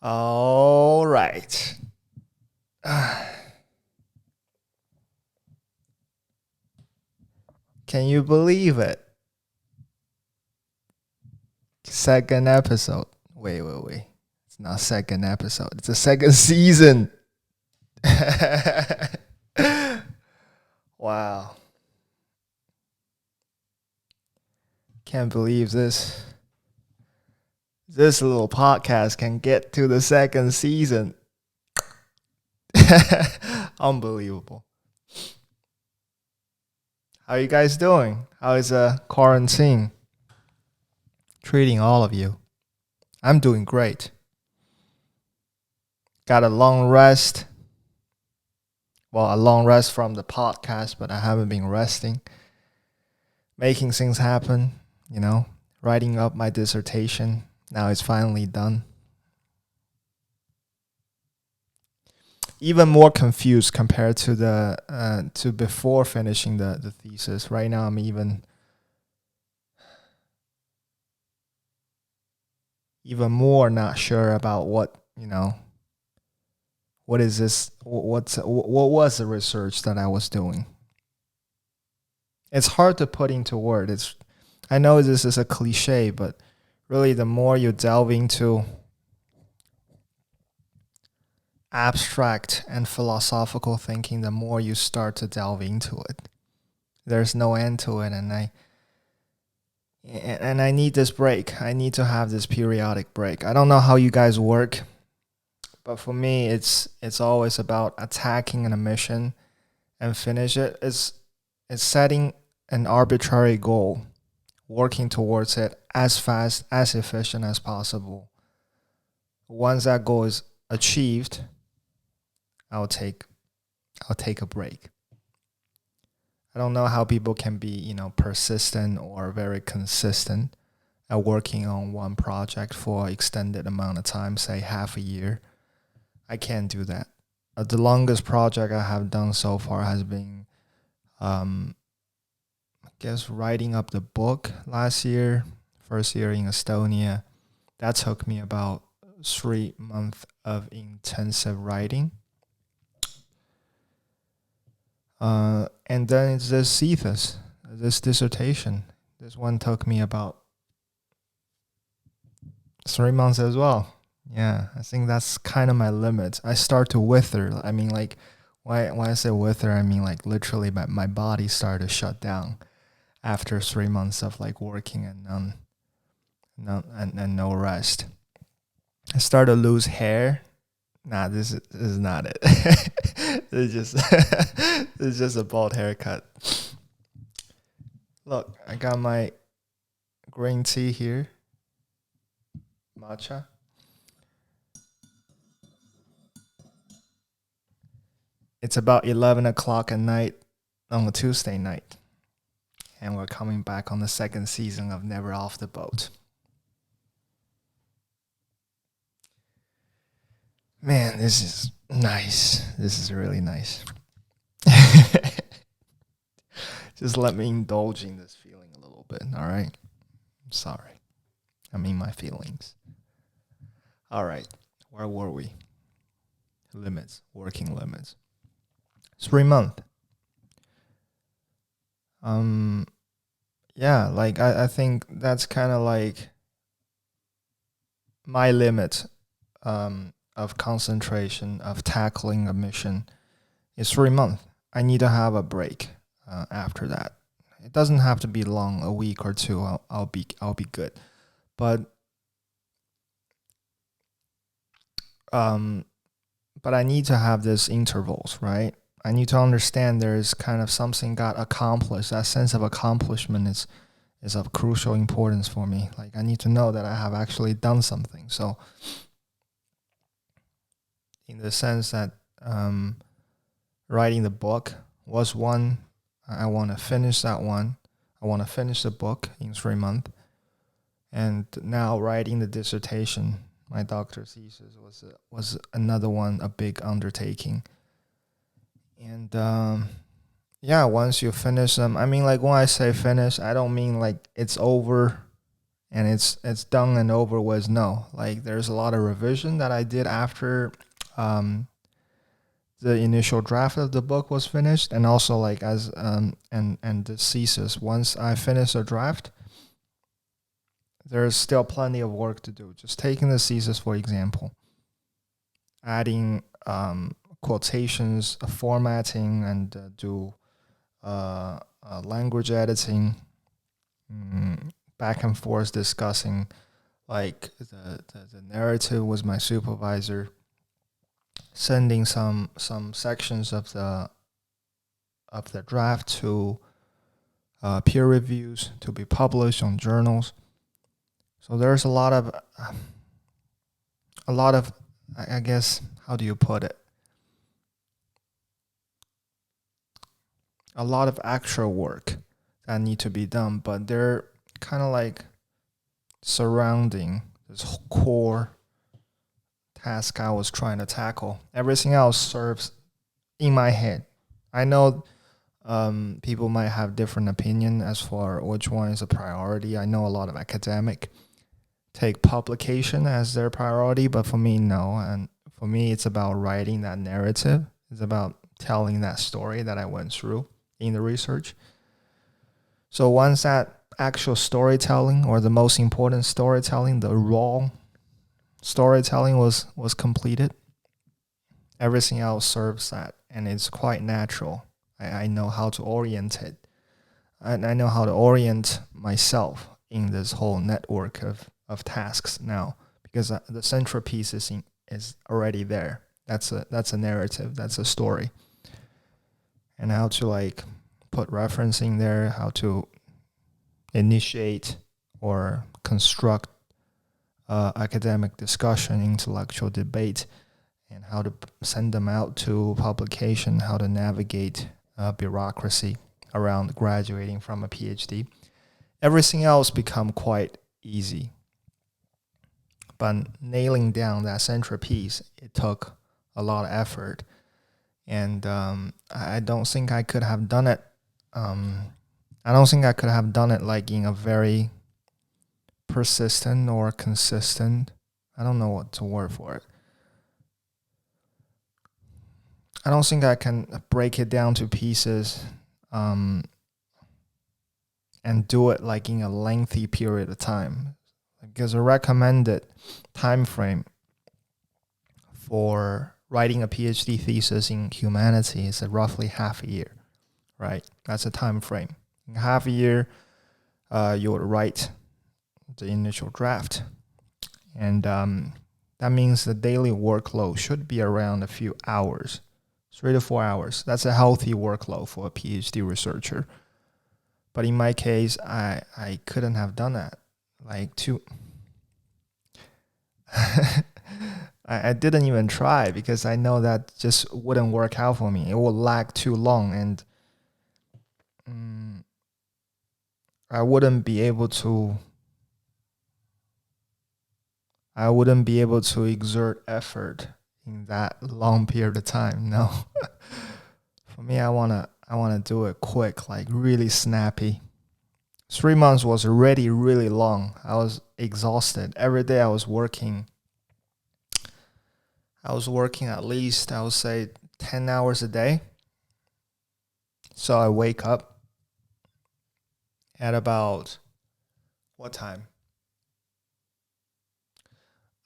All right. Can you believe it? Second episode. Wait. It's not second episode. It's a second season. Wow. Can't believe this. This little podcast can get to the second season. Unbelievable. How are you guys doing? How is quarantine treating all of you? I'm doing great. Got a long rest. Well, a long rest from the podcast, but I haven't been resting. Making things happen, writing up my dissertation. Now it's finally done. Even more confused compared to to before finishing the thesis. Right now I'm even more not sure about what is this, what was the research that I was doing. It's hard to put into words. I know this is a cliche, but really the more you delve into abstract and philosophical thinking, the more you start to delve into it. There's no end to it, and I need this break. I need to have this periodic break. I don't know how you guys work, but for me, it's always about attacking a mission and finish it. It's setting an arbitrary goal, working towards it as fast, as efficient as possible. Once that goal is achieved, I'll take a break. I don't know how people can be, persistent or very consistent at working on one project for an extended amount of time, say half a year. I can't do that. The longest project I have done so far has been, I guess, writing up the book last year, first year in Estonia. That took me about 3 months of intensive writing. And then it's this thesis, this dissertation. This one took me about 3 months as well. Yeah, I think that's kind of my limit. I start to wither. I mean, like, when I say wither, I mean, like, literally my body started to shut down after 3 months of, like, working and no rest. I started to lose hair. Nah, this is not it. This is just a bald haircut. Look, I got my green tea here. Matcha. It's about 11 o'clock at night on a Tuesday night. And we're coming back on the second season of Never Off the Boat. Man, this is nice. This is really nice. Just let me indulge in this feeling a little bit, all right? I'm sorry. I mean my feelings. All right, where were we? Limits, working limits. 3 months. Yeah, like I think that's kind of like my limit of concentration, of tackling a mission is 3 months. I need to have a break after that. It doesn't have to be long, a week or two. I'll be good. But I need to have these intervals, right? I need to understand there is kind of something got accomplished. That sense of accomplishment is of crucial importance for me. Like, I need to know that I have actually done something. So in the sense that writing the book was one, I want to finish that one. I want to finish the book in 3 months. And now writing the dissertation, my doctor's thesis, was another one, a big undertaking. And once you finish them, I mean, like, when I say finish, I don't mean like it's over and it's done and over with. No, like there's a lot of revision that I did after the initial draft of the book was finished, and also like as and the thesis. Once I finish the draft, there's still plenty of work to do. Just taking the thesis, for example, adding quotations, formatting, and do language editing, back and forth discussing like the narrative with my supervisor, sending some sections of the draft to peer reviews to be published on journals. So there's a lot of I guess, how do you put it? A lot of actual work that need to be done, but they're kind of like surrounding this core task I was trying to tackle. Everything else serves in my head. I know people might have different opinion as for which one is a priority. I know a lot of academic take publication as their priority, but for me, no. And for me, it's about writing that narrative. It's about telling that story that I went through in the research. So once that actual storytelling, or the most important storytelling, the raw storytelling was completed, everything else serves that, and it's quite natural. I know how to orient it. And I know how to orient myself in this whole network of tasks now, because the central piece is already there. That's a narrative. That's a story. And how to like put referencing there, how to initiate or construct academic discussion, intellectual debate, and how to send them out to publication, how to navigate bureaucracy around graduating from a PhD. Everything else become quite easy. But nailing down that central piece, it took a lot of effort. And I don't think I could have done it. I don't think I could have done it like in a very persistent or consistent. I don't know what's the word for it. I don't think I can break it down to pieces and do it like in a lengthy period of time. Because a recommended time frame for writing a PhD thesis in humanity is roughly half a year, right? That's a time frame. In half a year, you would write the initial draft. And that means the daily workload should be around a few hours, 3 to 4 hours. That's a healthy workload for a PhD researcher. But in my case, I couldn't have done that. I didn't even try, because I know that just wouldn't work out for me. It would lag too long, and I wouldn't be able to exert effort in that long period of time. No. For me, I wanna do it quick, like really snappy. 3 months was already really long. I was exhausted. Every day I was working at least, I would say, 10 hours a day. So I wake up at about what time?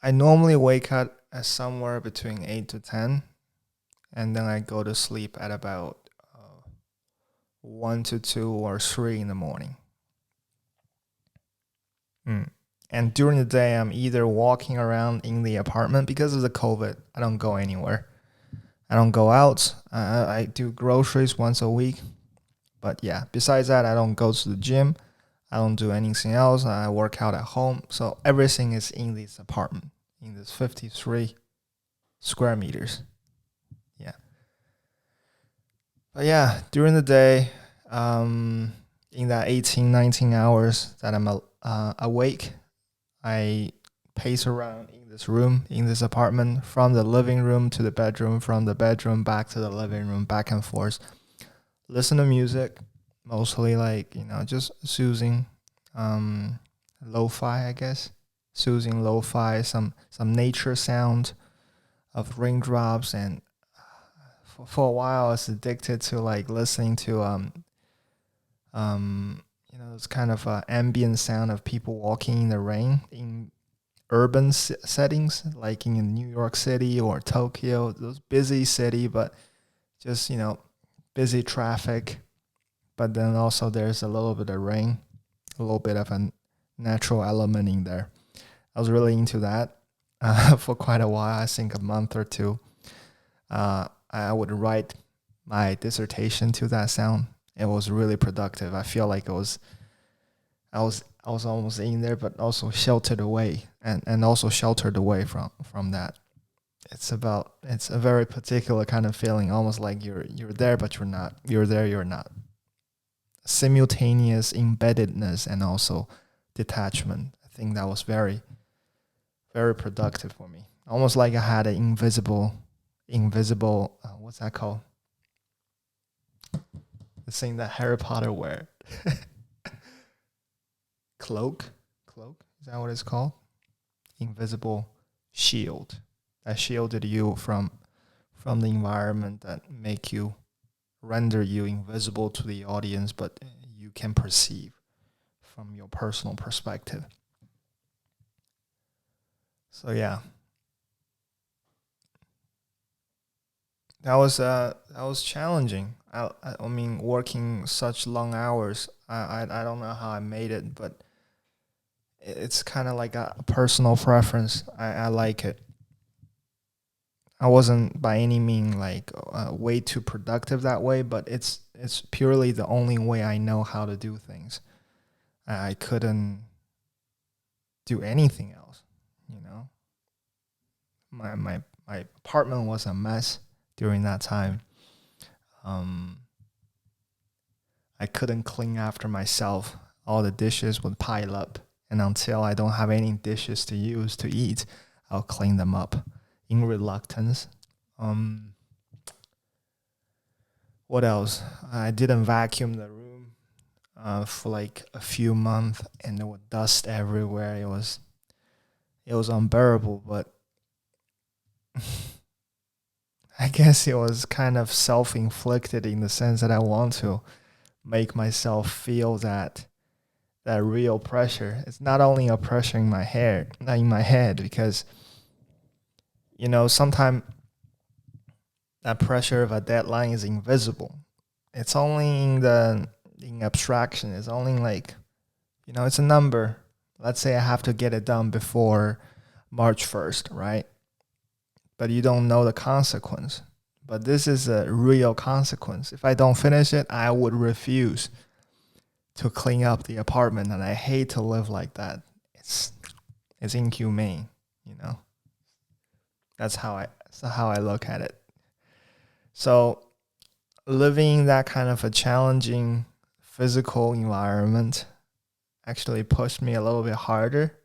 I normally wake up at somewhere between 8 to 10, and then I go to sleep at about 1 to 2 or 3 in the morning. And during the day, I'm either walking around in the apartment. Because of the COVID, I don't go anywhere. I don't go out. I do groceries once a week. But yeah, besides that, I don't go to the gym. I don't do anything else. I work out at home. So everything is in this apartment, in this 53 square meters. Yeah. But yeah, during the day, in that 18, 19 hours that I'm awake, I pace around in this room, in this apartment, from the living room to the bedroom, from the bedroom back to the living room, back and forth. Listen to music, mostly just soothing, lo-fi, I guess, soothing lo-fi, some nature sound of raindrops, and for a while I was addicted to like listening to this kind of ambient sound of people walking in the rain in urban settings, like in New York City or Tokyo, those busy city, but just busy traffic. But then also there's a little bit of rain, a little bit of a natural element in there. I was really into that for quite a while. I think a month or two. I would write my dissertation to that sound. It was really productive. I feel like I was almost in there, but also sheltered away, and also sheltered away from that. It's a very particular kind of feeling, almost like you're there but you're not. You're there, you're not. Simultaneous embeddedness and also detachment. I think that was very, very productive for me. Almost like I had an invisible what's that called? The thing that Harry Potter wear. Cloak? Is that what it's called? Invisible shield. That shielded you from the environment, that render you invisible to the audience, but you can perceive from your personal perspective. So yeah, that was challenging. I mean, working such long hours. I don't know how I made it, but it's kind of like a personal preference. I like it. I wasn't by any means like way too productive that way, but it's purely the only way I know how to do things. I couldn't do anything else, you know. My apartment was a mess during that time. I couldn't clean after myself. All the dishes would pile up, and until I don't have any dishes to use to eat, I'll clean them up in reluctance. What else? I didn't vacuum the room for like a few months, and there was dust everywhere. It was unbearable, but I guess it was kind of self-inflicted in the sense that I want to make myself feel that real pressure. It's not only a pressure in my head, because sometimes that pressure of a deadline is invisible. It's only in abstraction. It's only like, it's a number. Let's say I have to get it done before March 1st, right? But you don't know the consequence. But this is a real consequence. If I don't finish it, I would refuse to clean up the apartment, and I hate to live like that. It's inhumane, That's how I look at it. So living that kind of a challenging physical environment actually pushed me a little bit harder.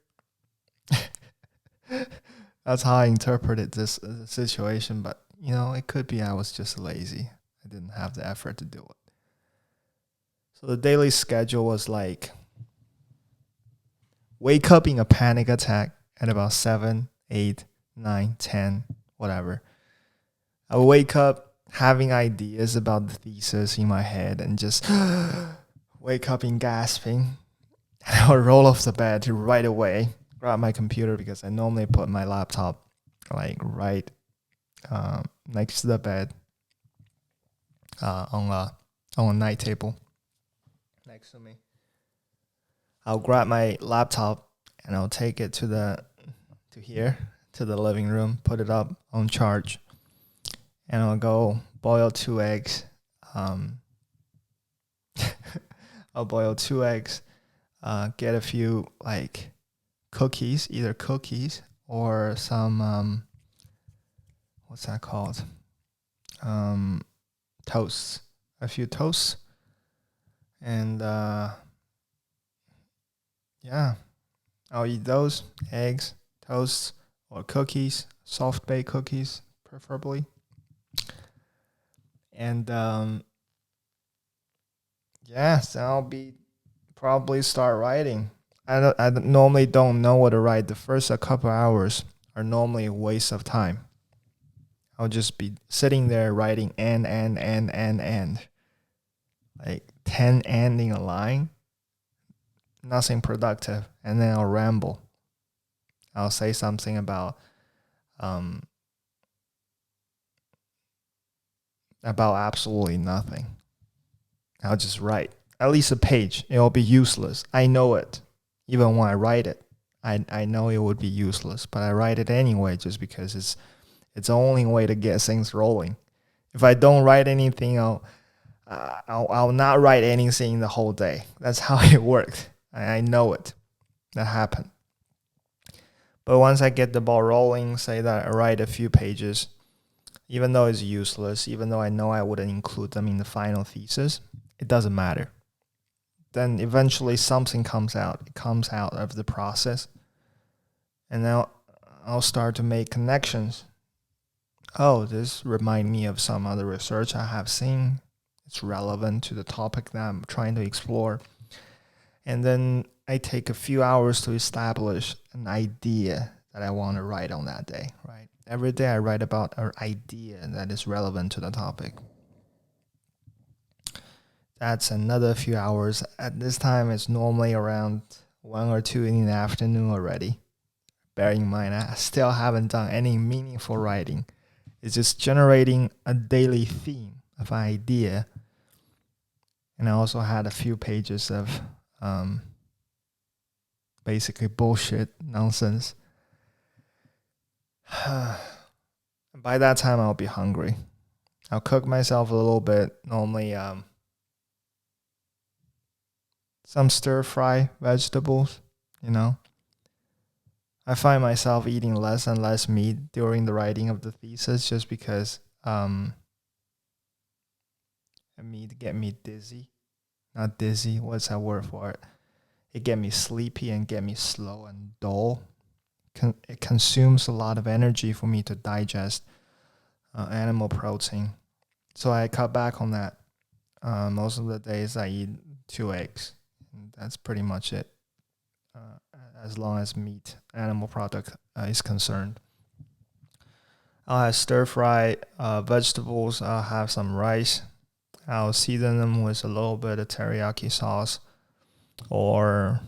That's how I interpreted this situation, but it could be I was just lazy. I didn't have the effort to do it. So the daily schedule was like wake up in a panic attack at about 7, 8, 9, 10, whatever. I would wake up having ideas about the thesis in my head and just wake up in gasping. And I would roll off the bed right away, grab my computer, because I normally put my laptop like right next to the bed on a night table next to me. I'll grab my laptop and I'll take it to the living room, put it up on charge, and I'll go boil 2 eggs. I'll boil 2 eggs, get a few like cookies, either cookies or some what's that called? Toasts. A few toasts. And yeah, I'll eat those eggs, toasts, or cookies, soft baked cookies, preferably. And so I'll be probably start writing. I normally don't know what to write. The first a couple hours are normally a waste of time. I'll just be sitting there writing and like 10 ending a line, nothing productive, and then I'll ramble. I'll say something um about absolutely nothing. I'll just write at least a page. It'll be useless. I know it. Even when I write it, I know it would be useless, but I write it anyway just because it's the only way to get things rolling. If I don't write anything, I'll not write anything the whole day. That's how it worked. I know it. That happened. But once I get the ball rolling, say that I write a few pages, even though it's useless, even though I know I wouldn't include them in the final thesis, it doesn't matter. Then eventually something comes out. It comes out of the process. And now I'll start to make connections. Oh, this reminds me of some other research I have seen. It's relevant to the topic that I'm trying to explore. And then I take a few hours to establish an idea that I want to write on that day, right? Every day I write about an idea that is relevant to the topic. That's another few hours. At this time, it's normally around 1 or 2 in the afternoon already. Bearing in mind, I still haven't done any meaningful writing. It's just generating a daily theme of an idea. And I also had a few pages of basically bullshit nonsense. By that time, I'll be hungry. I'll cook myself a little bit. Normally, some stir-fry vegetables, I find myself eating less and less meat during the writing of the thesis just because meat get me dizzy. Not dizzy, what's that word for it? It get me sleepy and get me slow and dull. It consumes a lot of energy for me to digest animal protein. So I cut back on that. Most of the days I eat 2 eggs. And that's pretty much it. As long as meat, animal product is concerned. I'll have stir-fry vegetables. I'll have some rice. I'll season them with a little bit of teriyaki sauce. Or,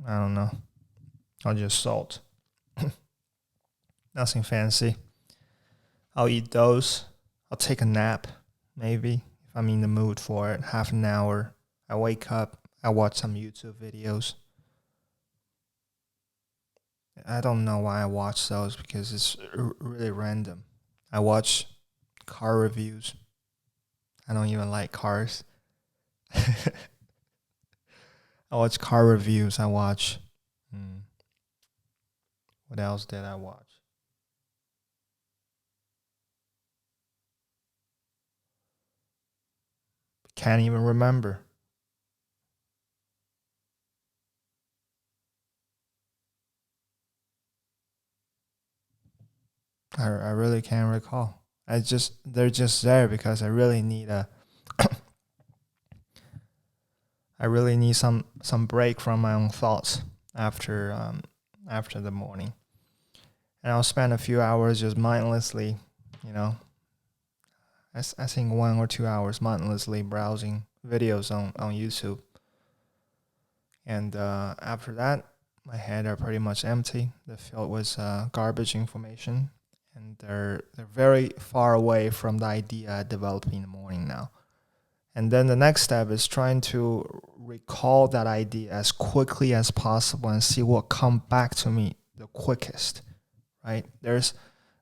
I don't know, I'll just salt. Nothing fancy. I'll eat those. I'll take a nap, maybe, if I'm in the mood for it. Half an hour. I wake up. I watch some YouTube videos. I don't know why I watch those because it's really random. I watch car reviews. I don't even like cars. I watch car reviews. I watch... What else did I watch? Can't even remember. I really can't recall. They're just there because I really need I really need some break from my own thoughts after the morning. And I'll spend a few hours just mindlessly, I think 1 or 2 hours mindlessly browsing videos on YouTube. And after that, my head are pretty much empty. They're filled with garbage information. And they're very far away from the idea I developed in the morning now. And then the next step is trying to recall that idea as quickly as possible and see what comes back to me the quickest, right? There's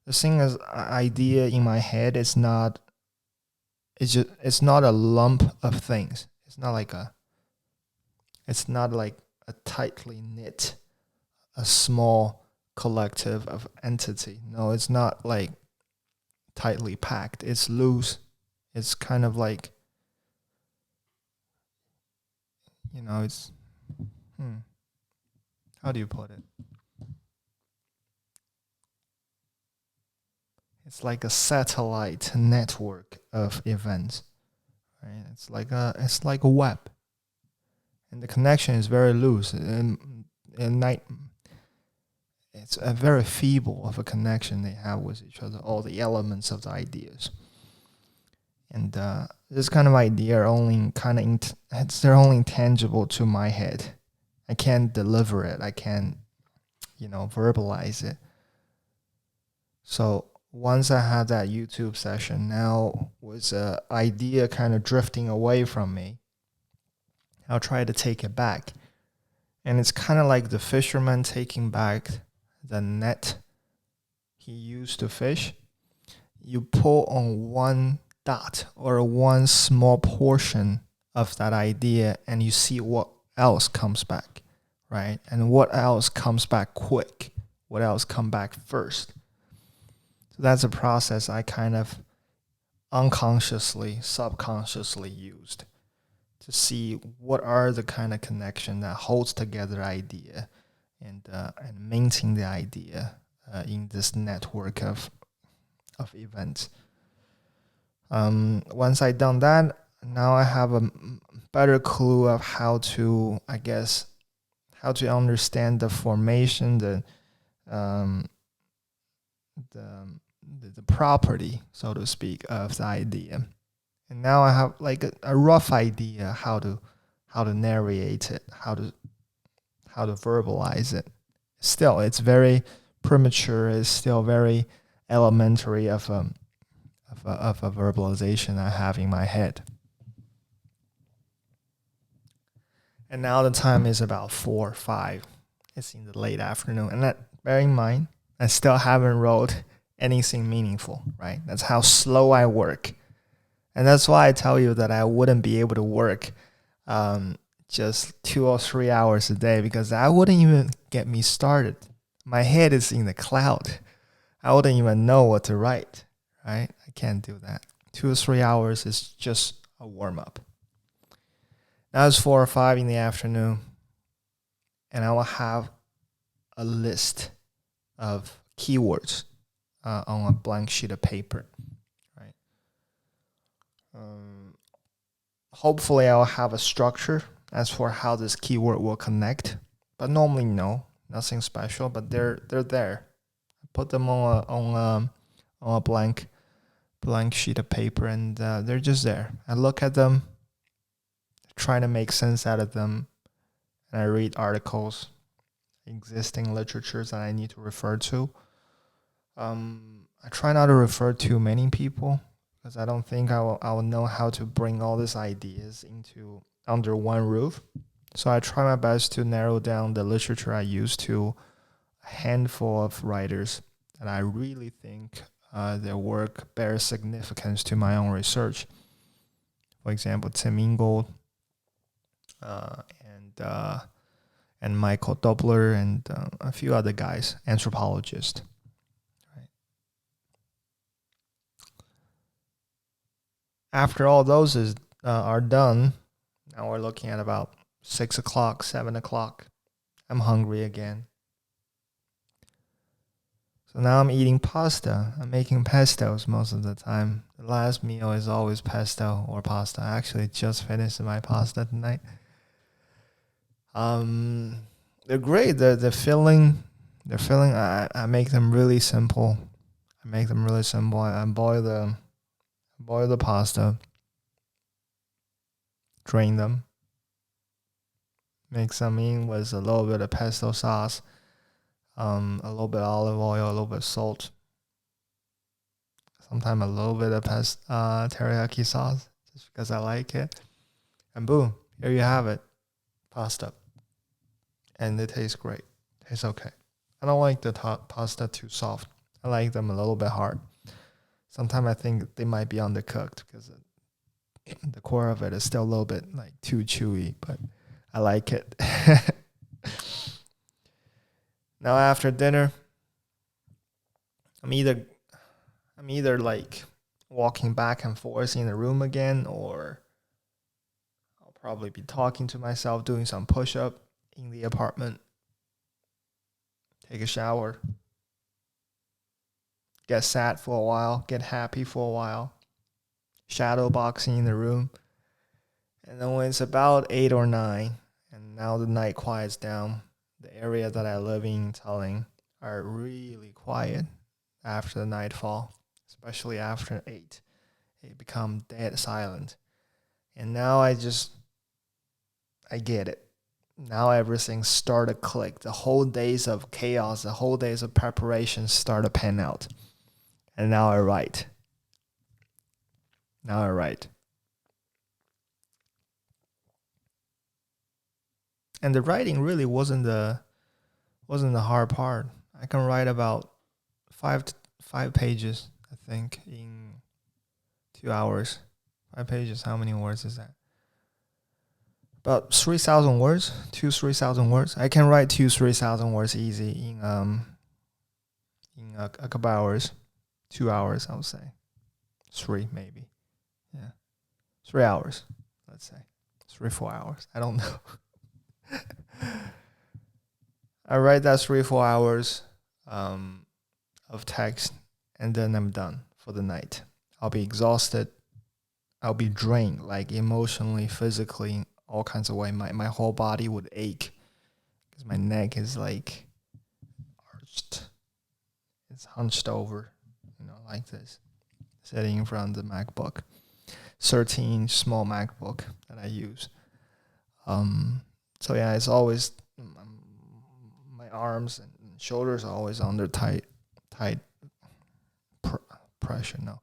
the thing is, idea in my head is not. It's not a lump of things. It's not like a tightly knit, a small collective of entity. No, it's not like tightly packed. It's loose. It's kind of like, it's, how do you put it? It's like a satellite network of events, right? It's like a web, and the connection is very loose, and it's a very feeble of a connection they have with each other, all the elements of the ideas. And this kind of idea are only they're only tangible to my head. I can't deliver it. I can't, verbalize it. So once I had that YouTube session, now with the idea kind of drifting away from me, I'll try to take it back. And it's kind of like the fisherman taking back the net he used to fish. You pull on one dot or one small portion of that idea and you see what else comes back, right? And what else comes back quick? What else come back first? So that's a process I kind of unconsciously, subconsciously used to see what are the kind of connection that holds together idea and maintain the idea in this network of events. Once I done that, now I have a better clue of how to understand the formation, the property, so to speak, of the idea. And now I have like a rough idea how to narrate it, how to verbalize it. Still, it's very premature. It's still very elementary of a verbalization I have in my head. And now the time is about 4 or 5. It's in the late afternoon. And bear in mind, I still haven't wrote anything meaningful, right? That's how slow I work. And that's why I tell you that I wouldn't be able to work just 2 or 3 hours a day, because that wouldn't even get me started. My head is in the cloud. I wouldn't even know what to write, right? I can't do that. 2 or 3 hours is just a warm-up. Now it's 4 or 5 in the afternoon, and I will have a list of keywords on a blank sheet of paper, right? Hopefully I'll have a structure as for how this keyword will connect, but normally no, nothing special, but they're there. I put them on a blank sheet of paper, and they're just there. I look at them, try to make sense out of them, and I read articles, existing literatures that I need to refer to. I try not to refer to many people, because I don't think I will know how to bring all these ideas under one roof. So I try my best to narrow down the literature I use to a handful of writers that I really think their work bears significance to my own research. For example, Tim Ingold and Michael Dobler and a few other guys, anthropologists. After all those are done, now we're looking at about 6 o'clock, 7 o'clock. I'm hungry again. So now I'm eating pasta. I'm making pestos most of the time. The last meal is always pesto or pasta. I actually just finished my pasta tonight. They're great. The filling, I make them really simple. I boil the pasta, drain them, mix them in with a little bit of pesto sauce, a little bit of olive oil, a little bit of salt, sometimes a little bit of teriyaki sauce, just because I like it. And boom, here you have it, pasta. And it tastes great. Tastes okay. I don't like the pasta too soft. I like them a little bit hard. Sometimes I think they might be undercooked because the core of it is still a little bit like too chewy, but I like it. Now after dinner, I'm either like walking back and forth in the room again, or I'll probably be talking to myself, doing some push-up in the apartment, take a shower, get sad for a while, get happy for a while, shadow boxing in the room. And then when it's about 8 or 9, now the night quiets down. The area that I live in Tallinn are really quiet after the nightfall, especially after 8. It become dead silent. And now I get it. Now everything start to click. The whole days of chaos, the whole days of preparation start to pan out. And now I write. And the writing really wasn't the hard part. I can write about five pages, I think, in 2 hours. 5 pages, how many words is that? About 3,000 words, 3,000 words. I can write 3,000 words easy in a couple hours, 2 hours, I would say, 3 maybe, yeah, 3 hours, let's say, 3-4 hours. I don't know. I write that 3-4 hours of text, and then I'm done for the night. I'll be exhausted. I'll be drained, like emotionally, physically, all kinds of way. My whole body would ache because my neck is like arched. It's hunched over, like this, sitting in front of the MacBook, 13-inch small MacBook that I use. So yeah, it's always my arms and shoulders are always under tight pressure. No.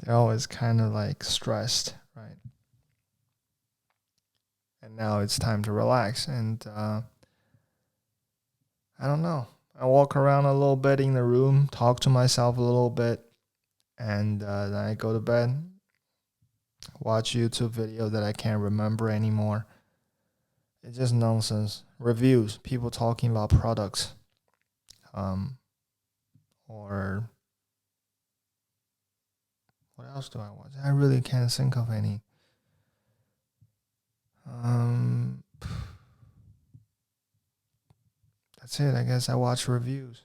They're always kind of like stressed, right? And now it's time to relax. And I don't know. I walk around a little bit in the room, talk to myself a little bit, and then I go to bed, watch YouTube video that I can't remember anymore. It's just nonsense. Reviews, people talking about products, or what else do I watch? I really can't think of any. That's it. I guess I watch reviews.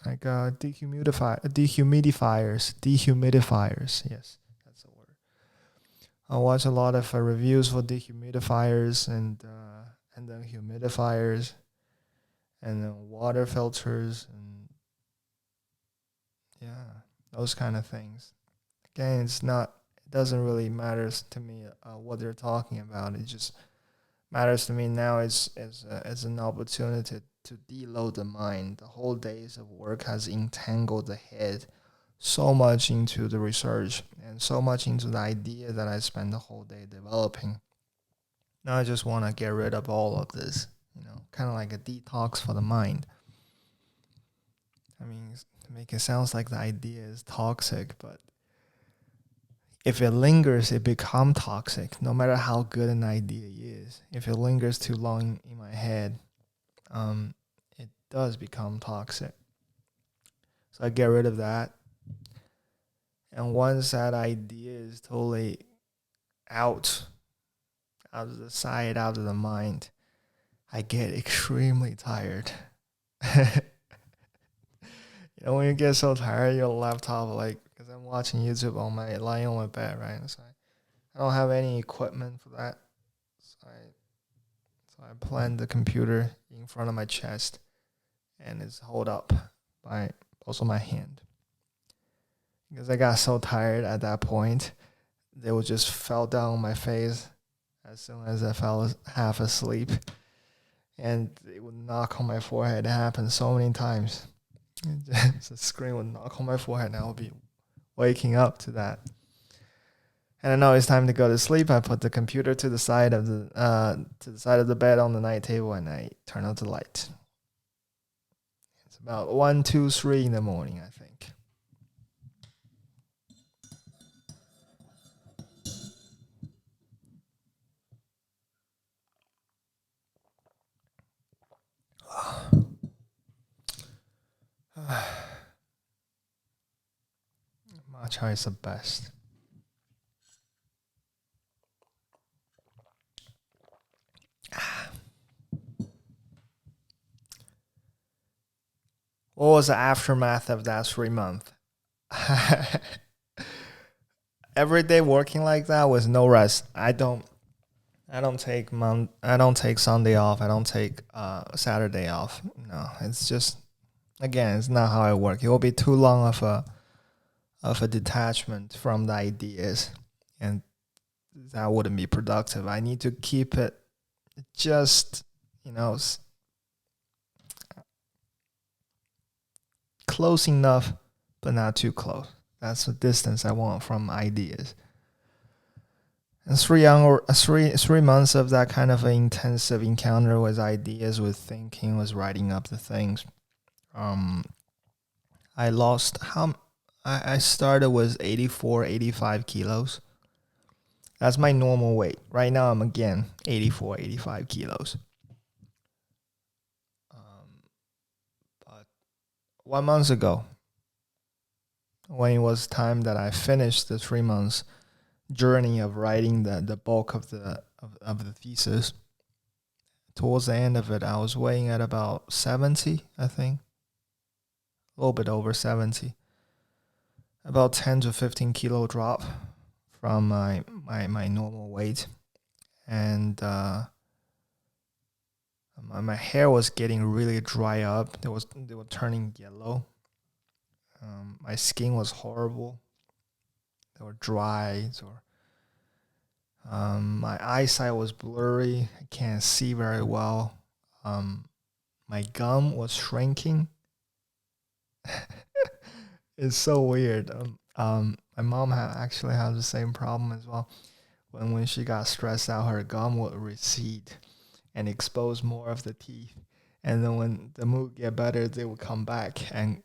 Like dehumidifiers. Yes, that's the word. I watch a lot of reviews for dehumidifiers and then humidifiers, and then water filters, and yeah, those kind of things. Again, it doesn't really matter to me what they're talking about. It just matters to me now as an opportunity to deload the mind. The whole days of work has entangled the head so much into the research and so much into the idea that I spend the whole day developing. Now I just want to get rid of all of this, kind of like a detox for the mind. I mean, to make it sound like the idea is toxic, but if it lingers, it becomes toxic, no matter how good an idea is. If it lingers too long in my head, it does become toxic. So I get rid of that. And once that idea is totally out of the sight, out of the mind, I get extremely tired. When you get so tired, your laptop, because I'm watching YouTube lying on my bed, right? So I don't have any equipment for that. So I plant the computer in front of my chest, and it's held up by also my hand. Because I got so tired at that point, they would just fell down on my face as soon as I fell half asleep, and it would knock on my forehead. It happened so many times. The screen would knock on my forehead, and I would be waking up to that. And I know it's time to go to sleep. I put the computer to the side of the bed on the night table, and I turn out the light. It's about 1, 2, 3 in the morning, I think. Matcha is the best. What was the aftermath of that 3 month? every day working like that with no rest. I don't take Sunday off. I don't take Saturday off. No, it's just, again, it's not how I work. It will be too long of a detachment from the ideas, and that wouldn't be productive. I need to keep it just, close enough, but not too close. That's the distance I want from ideas. And 3 months of that kind of intensive encounter with ideas, with thinking, with writing up the things. I lost I started with 84, 85 kilos. That's my normal weight. Right now I'm again 84, 85 kilos. But 1 month ago, when it was time that I finished the 3 months journey of writing the bulk of the thesis, towards the end of it, I was weighing at about 70, I think, a little bit over 70, about 10 to 15 kilo drop from my normal weight, and my hair was getting really dry up. They were turning yellow. My skin was horrible. They were dry, or my eyesight was blurry. I can't see very well. My gum was shrinking. It's so weird. My mom actually has the same problem as well. When she got stressed out, her gum would recede and expose more of the teeth. And then when the mood get better, they would come back and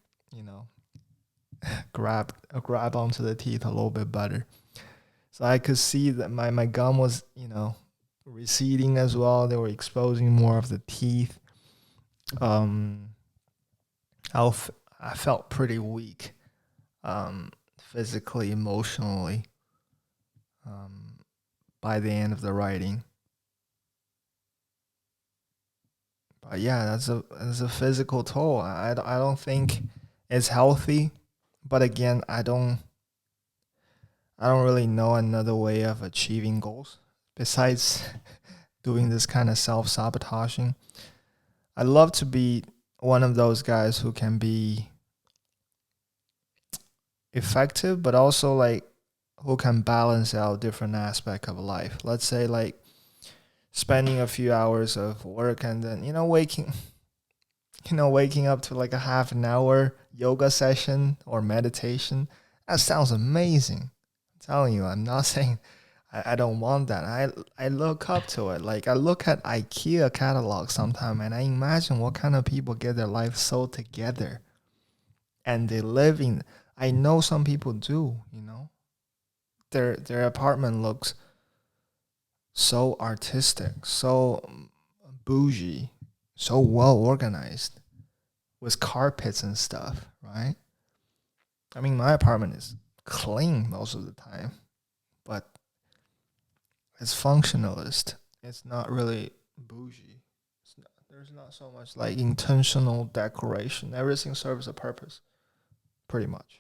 grab onto the teeth a little bit better. So I could see that my gum was receding as well. They were exposing more of the teeth. I felt pretty weak, physically, emotionally, by the end of the writing. But yeah, that's a physical toll. I don't think it's healthy. But again, I don't really know another way of achieving goals besides doing this kind of self-sabotaging. I love to be one of those guys who can be effective, but also like who can balance out different aspects of life. Let's say like spending a few hours of work and then waking up to like a half an hour yoga session or meditation. That sounds amazing. I'm telling you, I'm not saying I don't want that. I look up to it. Like I look at IKEA catalogs sometimes and I imagine what kind of people get their life so together and they live in. I know some people do, their apartment looks so artistic, so bougie, so well organized with carpets and stuff, right? I mean, my apartment is clean most of the time, but it's functionalist. It's not really bougie. There's not so much like intentional decoration. Everything serves a purpose, pretty much.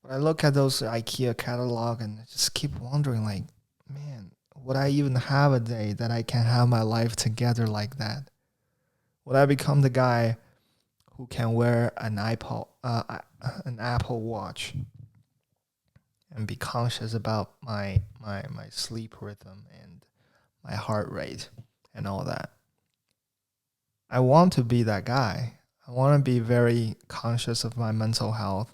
But I look at those IKEA catalog and I just keep wondering, like, man, would I even have a day that I can have my life together like that? Would I become the guy who can wear an Apple Watch and be conscious about my sleep rhythm and my heart rate and all that? I want to be that guy. I want to be very conscious of my mental health.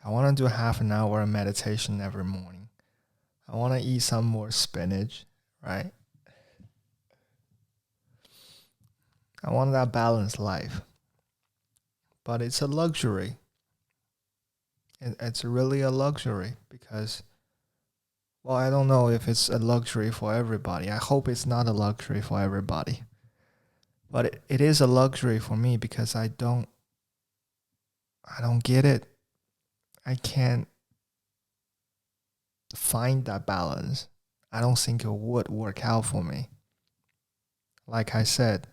I want to do half an hour of meditation every morning. I want to eat some more spinach, right? I want that balanced life. But it's a luxury. It's really a luxury because, well, I don't know if it's a luxury for everybody. I hope it's not a luxury for everybody. But it is a luxury for me because I don't get it. I can't find that balance. I don't think it would work out for me. Like I said,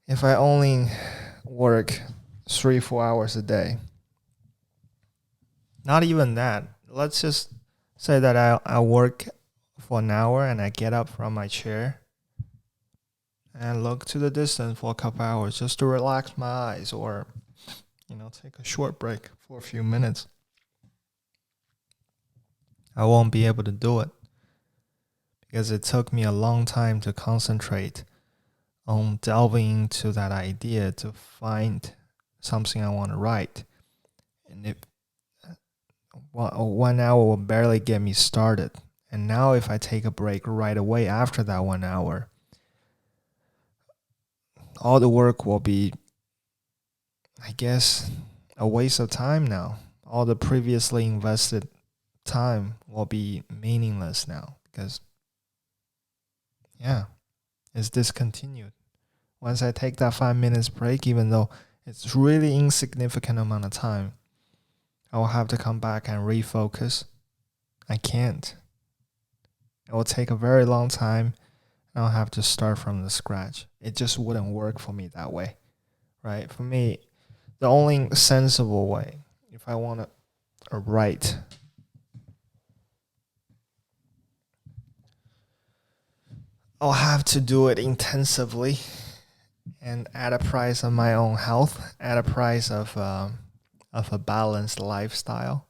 if I only work 3-4 hours a day, Not even that. Let's just say that I work for an hour and I get up from my chair and look to the distance for a couple hours just to relax my eyes, or take a short break for a few minutes. I won't be able to do it because it took me a long time to concentrate on delving into that idea to find something I want to write. And if 1 hour will barely get me started. And now if I take a break right away after that 1 hour, all the work will be, I guess, a waste of time now. All the previously invested time will be meaningless now because, it's discontinued. Once I take that 5 minutes break, even though it's really insignificant amount of time, I will have to come back and refocus. I can't. It will take a very long time. I'll have to start from the scratch. It just wouldn't work for me that way, right? For me, the only sensible way, if I want to write, I'll have to do it intensively and at a price of my own health, at a price of a balanced lifestyle.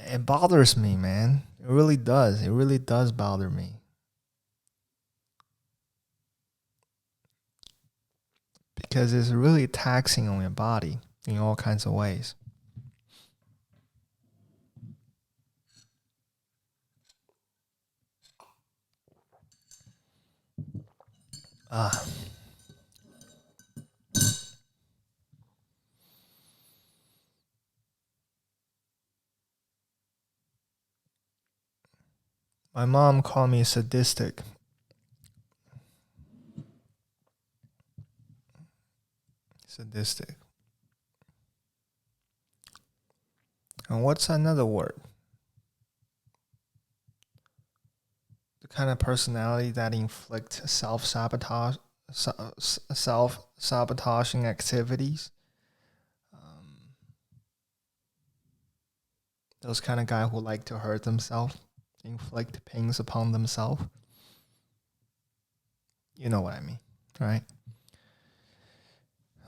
It bothers me, man. It really does. It really does bother me. Because it's really taxing on your body in all kinds of ways. My mom called me sadistic. Sadistic. And what's another word? The kind of personality that inflicts self-sabotaging activities. Those kind of guys who like to hurt themselves, inflict pains upon themselves. You know what I mean, right?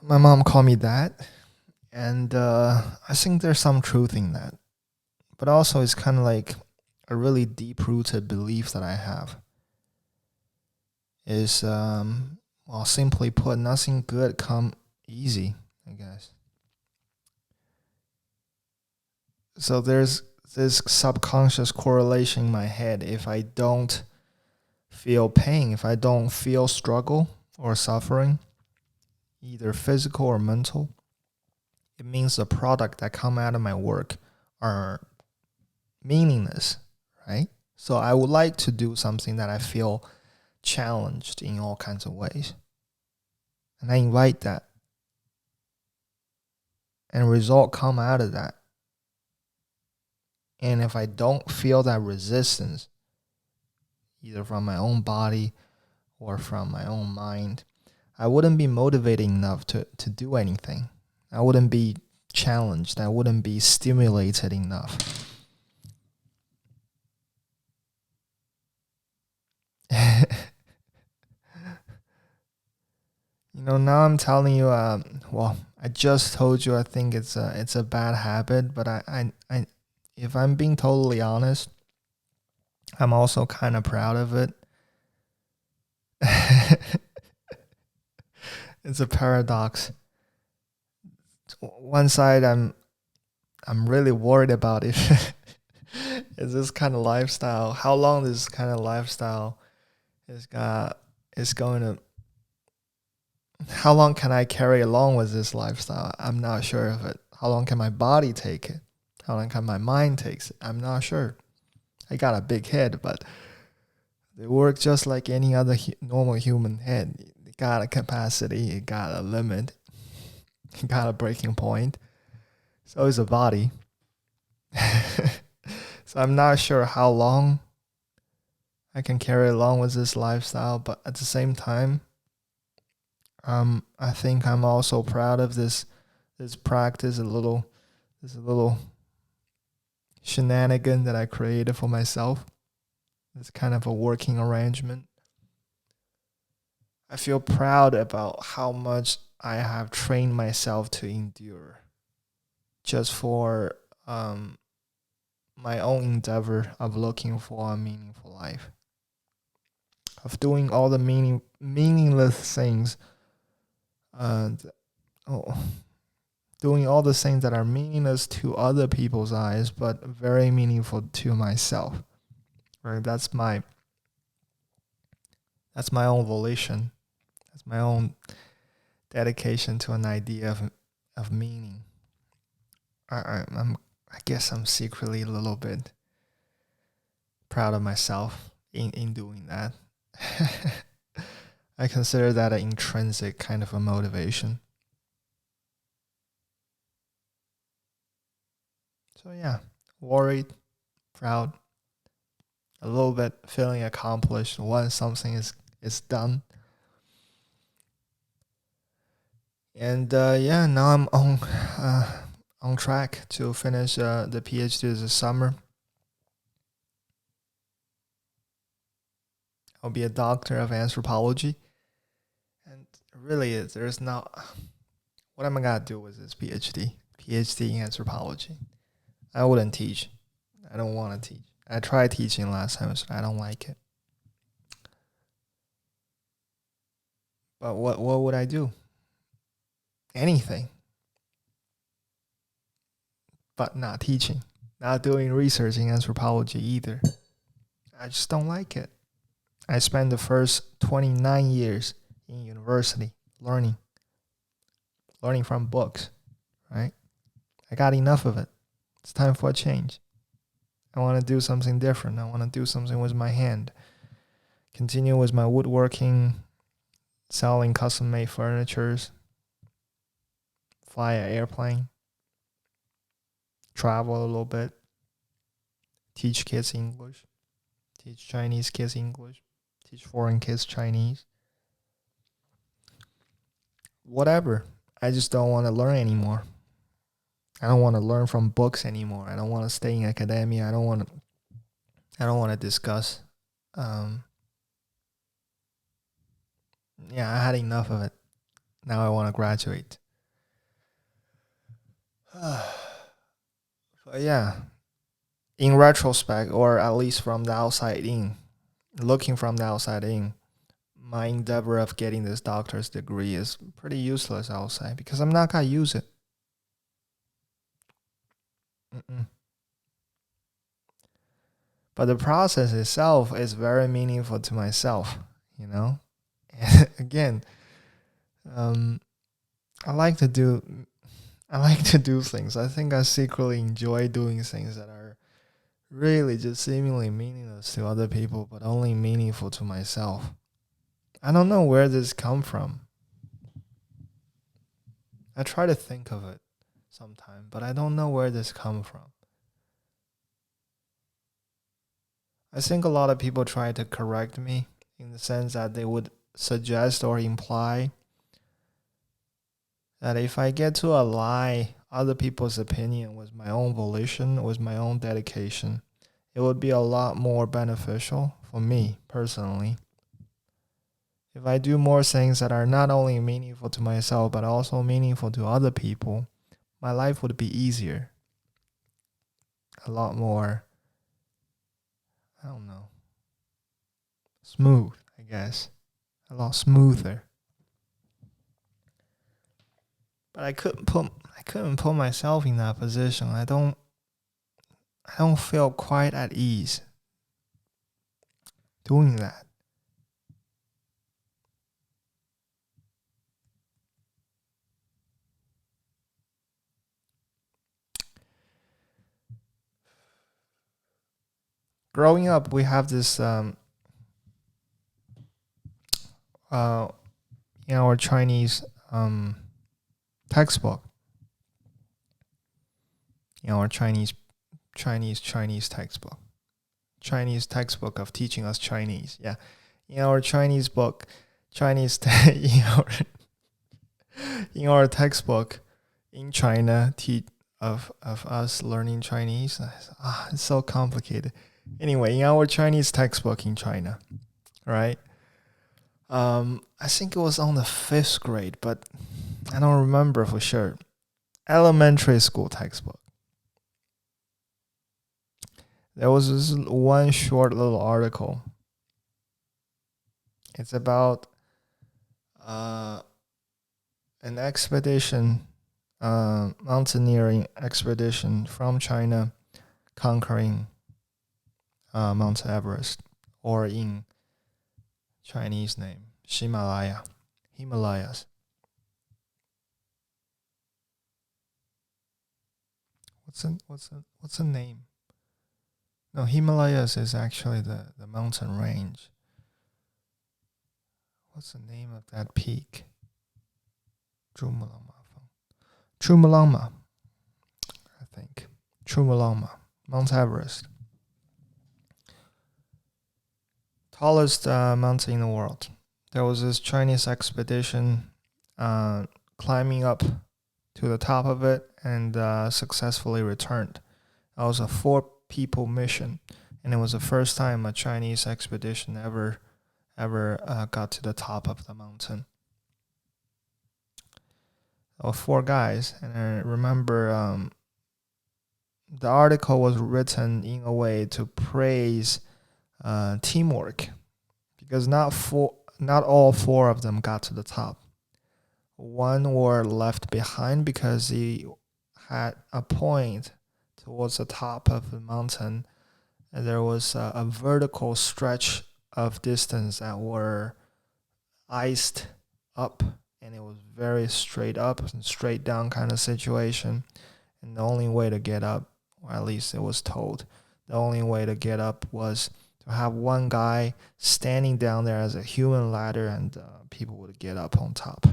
My mom called me that, and I think there's some truth in that. But also, it's kind of like a really deep-rooted belief that I have. Is, simply put, nothing good come easy, I guess. So there's this subconscious correlation in my head. If I don't feel pain, if I don't feel struggle or suffering, either physical or mental, it means the product that come out of my work are meaningless, right? So I would like to do something that I feel challenged in all kinds of ways. And I invite that. And result come out of that. And if I don't feel that resistance, either from my own body or from my own mind, I wouldn't be motivated enough to do anything. I wouldn't be challenged. I wouldn't be stimulated enough. Now I'm telling you, I just told you I think it's a bad habit, but I if I'm being totally honest, I'm also kind of proud of it. It's a paradox. One side, I'm really worried about if is this kind of lifestyle, how long this kind of lifestyle is going to, how long can I carry along with this lifestyle? I'm not sure of it. How long can my body take it? How long can my mind take it? I'm not sure. I got a big head, but it works just like any other normal human head. It got a capacity, it got a limit, it got a breaking point. So is a body. So I'm not sure how long I can carry along with this lifestyle, but at the same time, I think I'm also proud of this practice a little. This is a little shenanigan that I created for myself. It's kind of a working arrangement. I feel proud about how much I have trained myself to endure just for my own endeavor of looking for a meaningful life, of doing all the meaningless things, and doing all the things that are meaningless to other people's eyes, but very meaningful to myself. Right? That's my own volition. That's my own dedication to an idea of meaning. I guess I'm secretly a little bit proud of myself in doing that. I consider that an intrinsic kind of a motivation. So yeah, worried, proud, a little bit feeling accomplished once something is done. And now I'm on track to finish the PhD this summer. I'll be a doctor of anthropology. And really, there's not... What am I going to do with this PhD? PhD in anthropology. I wouldn't teach. I don't want to teach. I tried teaching last time, so I don't like it. But what would I do? Anything. But not teaching. Not doing research in anthropology either. I just don't like it. I spent the first 29 years in university learning from books, right? I got enough of it. It's time for a change. I want to do something different. I want to do something with my hand. Continue with my woodworking, selling custom-made furnitures, fly an airplane, travel a little bit, teach kids English, teach Chinese kids English, teach foreign kids Chinese. Whatever. I just don't want to learn anymore. I don't want to learn from books anymore. I don't want to stay in academia. I don't want to discuss. I had enough of it. Now I want to graduate. But yeah, in retrospect, or at least from the outside in, looking from the outside in, my endeavor of getting this doctor's degree is pretty useless, I would say, because I'm not going to use it. But the process itself is very meaningful to myself, you know? And again, I like to do things. I think I secretly enjoy doing things that are really just seemingly meaningless to other people, but only meaningful to myself. I don't know where this come from. I try to think of it sometime, but I don't know where this come from. I think a lot of people try to correct me in the sense that they would suggest or imply that if I get to ally other people's opinion with my own volition, with my own dedication, it would be a lot more beneficial for me personally. If I do more things that are not only meaningful to myself, but also meaningful to other people, my life would be easier. A lot more, I don't know, smooth, I guess. A lot smoother. But I couldn't put myself in that position. I don't feel quite at ease doing that. Growing up, we have this in our Chinese textbook. In our Chinese textbook. Chinese textbook of teaching us Chinese. Yeah. In our Chinese book, in our textbook in China, of us learning Chinese. It's so complicated. Anyway, in our Chinese textbook in China, right? I think it was on the 5th grade, but I don't remember for sure. Elementary school textbook. There was this one short little article. It's about an expedition, mountaineering expedition from China conquering Mount Everest, or in Chinese name, Himalayas. What's the name? No, Himalayas is actually the mountain range. What's the name of that peak? Chumulangma, I think. Chumulangma, Mount Everest. Tallest mountain in the world. There was this Chinese expedition climbing up to the top of it and successfully returned. It was a 4-people mission, and it was the first time a Chinese expedition ever got to the top of the mountain. There were 4 guys, and I remember the article was written in a way to praise teamwork, because not all 4 of them got to the top. One were left behind because he had a point towards the top of the mountain, and there was a vertical stretch of distance that were iced up, and it was very straight up and straight down kind of situation. And the only way to get up, or at least it was told, the only way to get up was to have one guy standing down there as a human ladder, and people would get up on top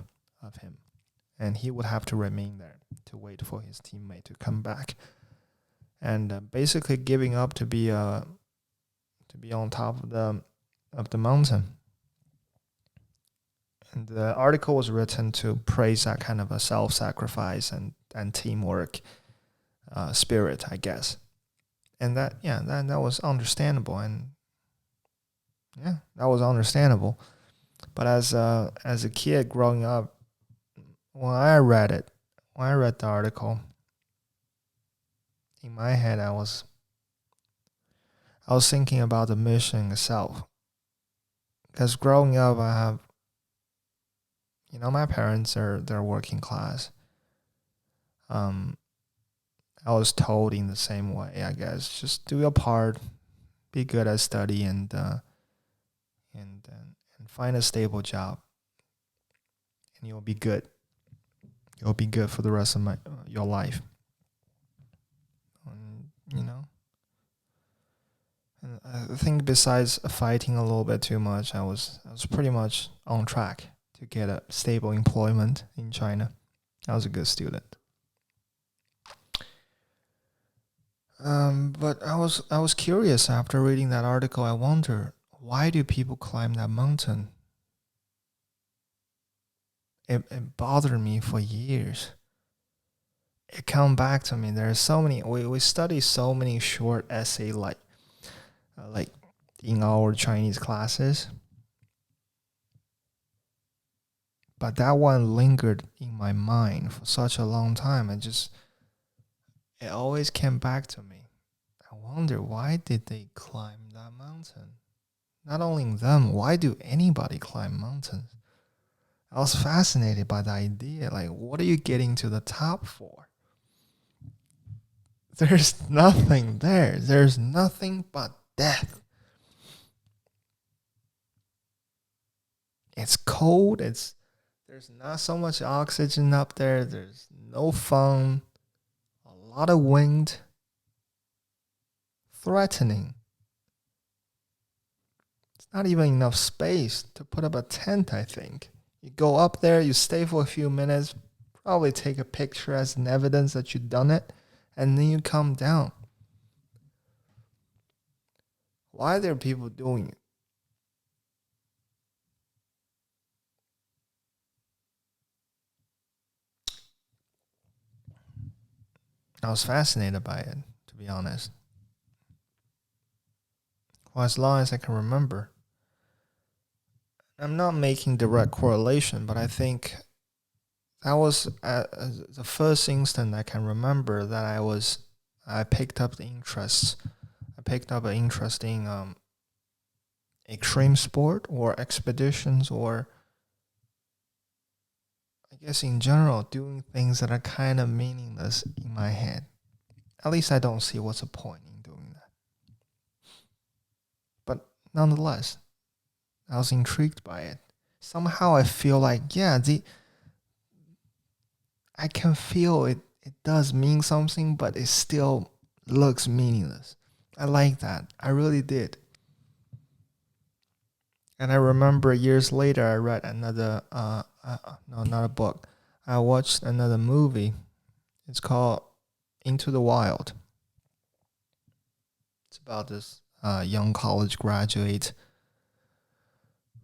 of him, and he would have to remain there to wait for his teammate to come back, and basically giving up to be on top of the mountain. And the article was written to praise that kind of a self-sacrifice and teamwork spirit, I guess. And that was understandable, and that was understandable. But as a kid growing up, when I read the article, in my head I was thinking about the mission itself. Because growing up, I have, my parents they're working class. I was told in the same way, I guess, just do your part, be good at study, and find a stable job, and you'll be good. You'll be good for the rest of your life. And I think besides fighting a little bit too much, I was pretty much on track to get a stable employment in China. I was a good student. But I was curious after reading that article. I wonder, why do people climb that mountain? It bothered me for years. It come back to me. There's so many. We study so many short essay like in our Chinese classes, but that one lingered in my mind for such a long time. It always came back to me. I wonder, why did they climb that mountain? Not only them, why do anybody climb mountains? I was fascinated by the idea. Like, what are you getting to the top for? There's nothing there. There's nothing but death. It's cold. There's not so much oxygen up there. There's no fun. A lot of wind. Threatening. It's not even enough space to put up a tent, I think. You go up there, you stay for a few minutes, probably take a picture as an evidence that you've done it, and then you come down. Why are there people doing it? I was fascinated by it, to be honest. Well, as long as I can remember. I'm not making direct correlation, but I think that was the first instant I can remember that I picked up the interest. I picked up an interest in extreme sport or expeditions, or I guess in general doing things that are kind of meaningless in my head. At least I don't see what's the point in doing that. But nonetheless, I was intrigued by it. Somehow I feel like, yeah, I can feel it. It does mean something, but it still looks meaningless. I like that. I really did. And I remember years later, I read another, no, not a book. I watched another movie. It's called Into the Wild. It's about this young college graduate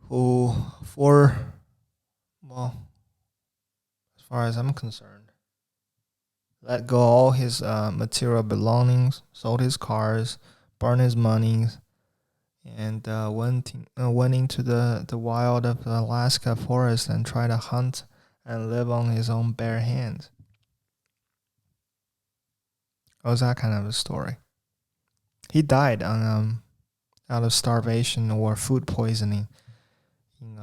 who, well, as far as I'm concerned, let go all his material belongings, sold his cars, burned his money, and went into the wild of the Alaska forest and tried to hunt and live on his own bare hands. It was that kind of a story. He died on out of starvation or food poisoning in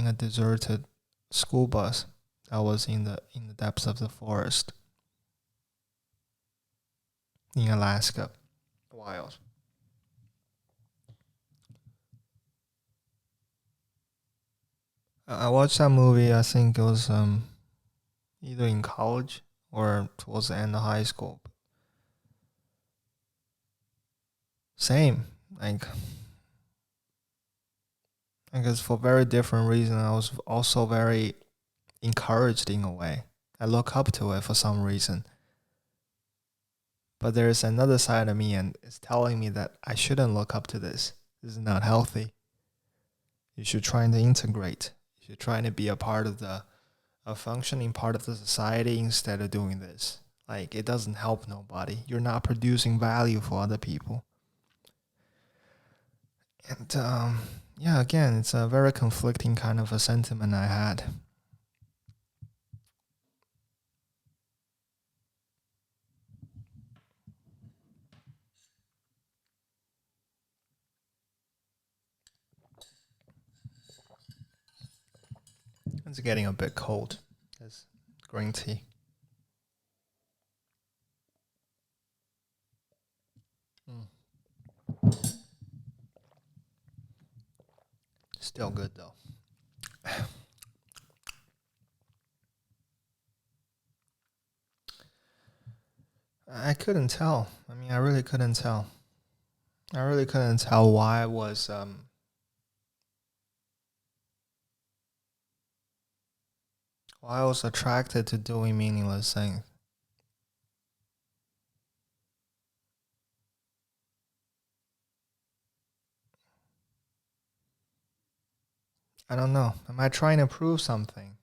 a deserted school bus that was in the depths of the forest in Alaska, wild. I watched that movie. I think it was either in college or towards the end of high school. Same, like I guess for very different reasons. I was also very encouraged in a way. I look up to it for some reason. But there's another side of me, and it's telling me that I shouldn't look up to this. This is not healthy. You should try to integrate. You should try to be a part of a functioning part of the society instead of doing this. Like, it doesn't help nobody. You're not producing value for other people. And yeah, again, it's a very conflicting kind of a sentiment I had. It's getting a bit cold. It's green tea. Still good though. I couldn't tell. I mean, I really couldn't tell. I really couldn't tell why I was attracted to doing meaningless things. I don't know. Am I trying to prove something?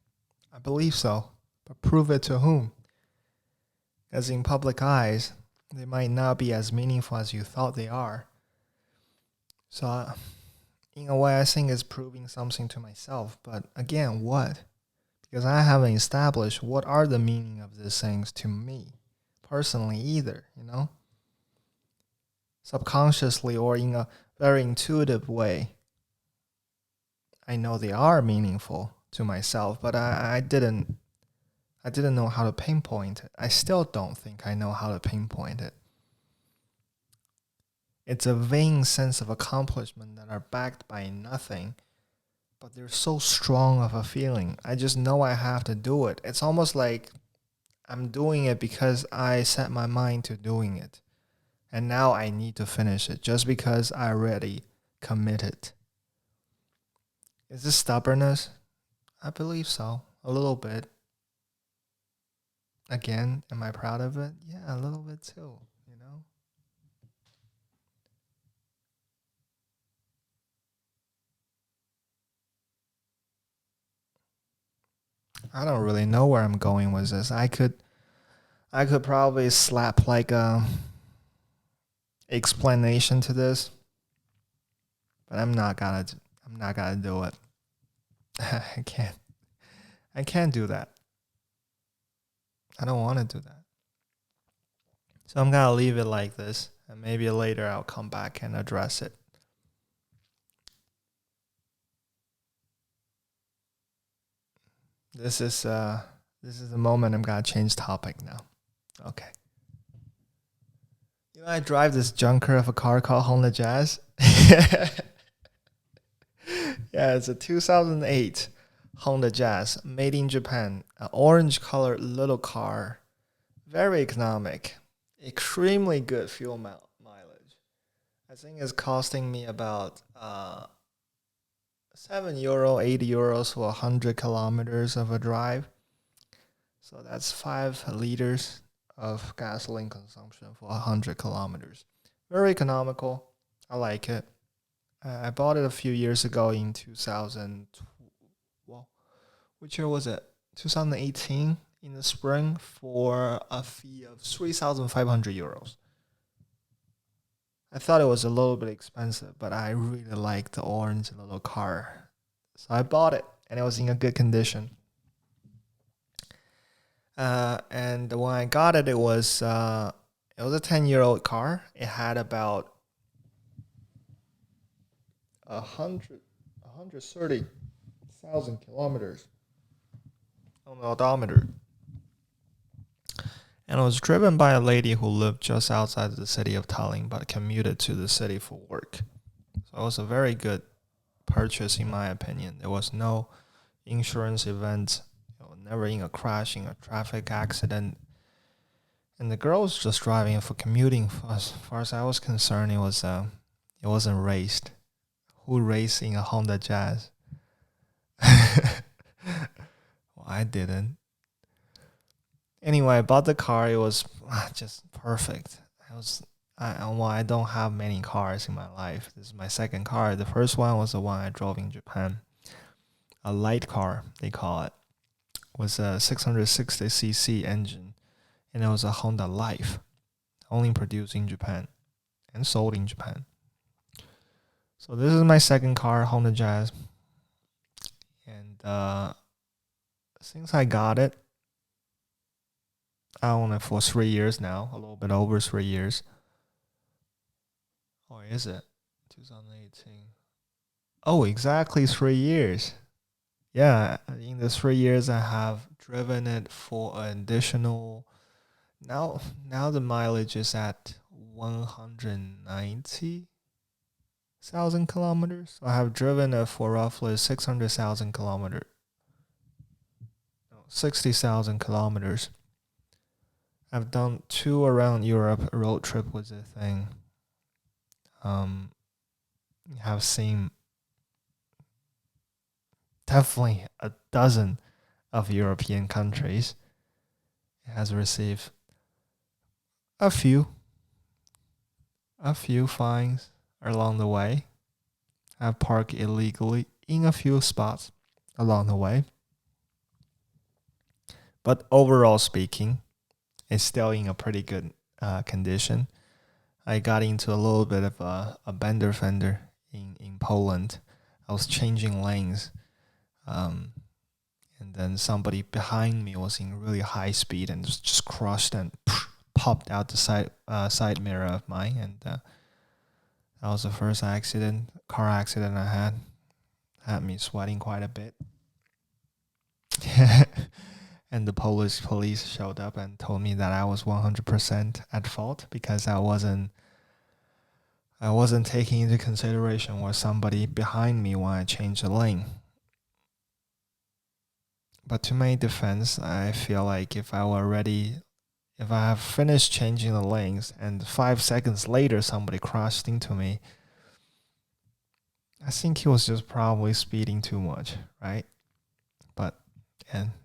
I believe so. But prove it to whom? As in public eyes, they might not be as meaningful as you thought they are. So, in a way, I think it's proving something to myself. But again, what? Because I haven't established what are the meaning of these things to me personally either, you know? Subconsciously or in a very intuitive way, I know they are meaningful to myself, but I didn't know how to pinpoint it. I still don't think I know how to pinpoint it. It's a vain sense of accomplishment that are backed by nothing, but they're so strong of a feeling. I just know I have to do it. It's almost like I'm doing it because I set my mind to doing it. And now I need to finish it just because I already committed. Is this stubbornness? I believe so. A little bit. Again, am I proud of it? Yeah, a little bit too, you know? I don't really know where I'm going with this. I could I could probably slap like a explanation to this, but I'm not gonna do it. I can't. I can't do that. I don't want to do that. So I'm gonna leave it like this, and maybe later I'll come back and address it. This is the moment I'm gonna change topic now. Okay. I drive this junker of a car called Honda Jazz. Yeah, it's a 2008 Honda Jazz, made in Japan. An orange colored little car, very economic, extremely good fuel mileage. I think it's costing me about €7, €8 for 100 kilometers of a drive. So that's 5 liters of gasoline consumption for 100 kilometers. Very economical. I like it. I bought it a few years ago in 2000. Well, which year was it? 2018 in the spring for a fee of €3,500. I thought it was a little bit expensive, but I really liked the orange little car. So I bought it, and it was in a good condition. And when I got it, it was a 10-year-old car. It had about 130,000 kilometers on the odometer. And it was driven by a lady who lived just outside the city of Tallinn, but commuted to the city for work. So it was a very good purchase, in my opinion. There was no insurance event, never in a crash, in a traffic accident. And the girl was just driving it for commuting. As far as I was concerned, it wasn't raced. Who raced in a Honda Jazz? Well, I didn't. Anyway, I bought the car. It was just perfect. I don't have many cars in my life. This is my second car. The first one was the one I drove in Japan. A light car, they call it. Was a 660cc engine, and it was a Honda Life, only produced in Japan and sold in Japan. So this is my second car, Honda Jazz. And since I got it, I own it for 3 years now, a little bit over 3 years. Or is it 2018? Oh, exactly 3 years. Yeah, in the 3 years I have driven it for an additional. Now the mileage is at 190,000 kilometers. So I have driven it for roughly 600,000 kilometers. 60,000 kilometers. I've done 2 around Europe road trip with the thing. Have seen definitely a dozen of European countries. It has received a few fines along the way. I've parked illegally in a few spots along the way. But overall speaking, it's still in a pretty good condition. I got into a little bit of a bender fender in Poland. I was changing lanes. And then somebody behind me was in really high speed and just crushed and popped out the side mirror of mine. And that was the first car accident I had. Had me sweating quite a bit. And the Polish police showed up and told me that I was 100% at fault because I wasn't taking into consideration what somebody behind me when I changed the lane. But to my defense, I feel like if I have finished changing the lanes and 5 seconds later somebody crashed into me, I think he was just probably speeding too much, right? But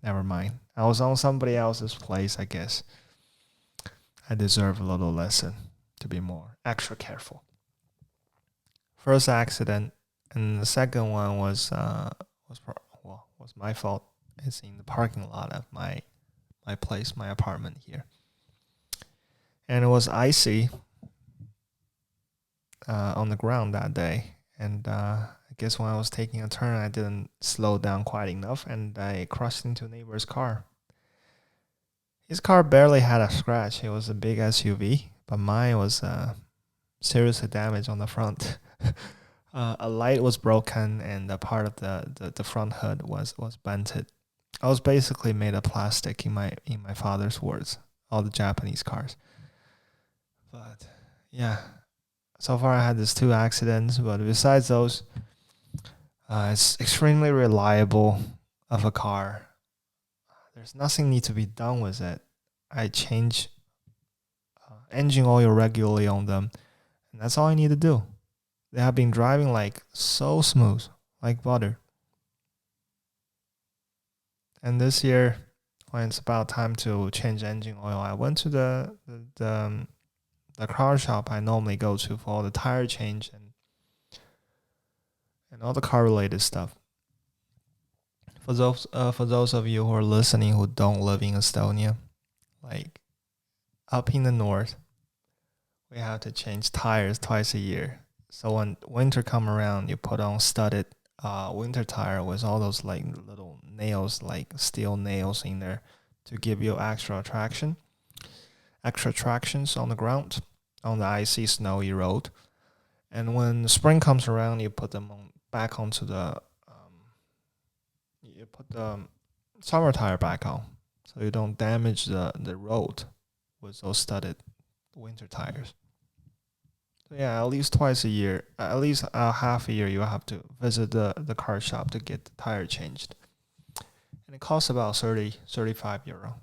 never mind. I was on somebody else's place, I guess. I deserve a little lesson to be more extra careful. First accident, and the second one was my fault. It's in the parking lot of my place, my apartment here. and it was icy on the ground that day. And I guess when I was taking a turn, I didn't slow down quite enough, and I crashed into a neighbor's car. His car barely had a scratch. It was a big SUV, but mine was seriously damaged on the front. A light was broken, and a part of the front hood was bented. I was basically made of plastic, in my father's words. All the Japanese cars. But yeah, so far I had these 2 accidents. But besides those, it's extremely reliable of a car. There's nothing need to be done with it. I change engine oil regularly on them, and that's all I need to do. They have been driving like so smooth, like butter. And this year, when it's about time to change engine oil, I went to the car shop I normally go to for all the tire change and all the car related stuff. For those of you who are listening who don't live in Estonia, like up in the north, we have to change tires twice a year. So when winter come around, you put on studded winter tire with all those like little nails, like steel nails in there, to give you extra tractions on the ground, on the icy, snowy road. And when spring comes around, you put them back onto you put the summer tire back on, so you don't damage the road with those studded winter tires. So yeah, at least twice a year, at least half a year, you have to visit the car shop to get the tire changed. And it costs about 35 euro.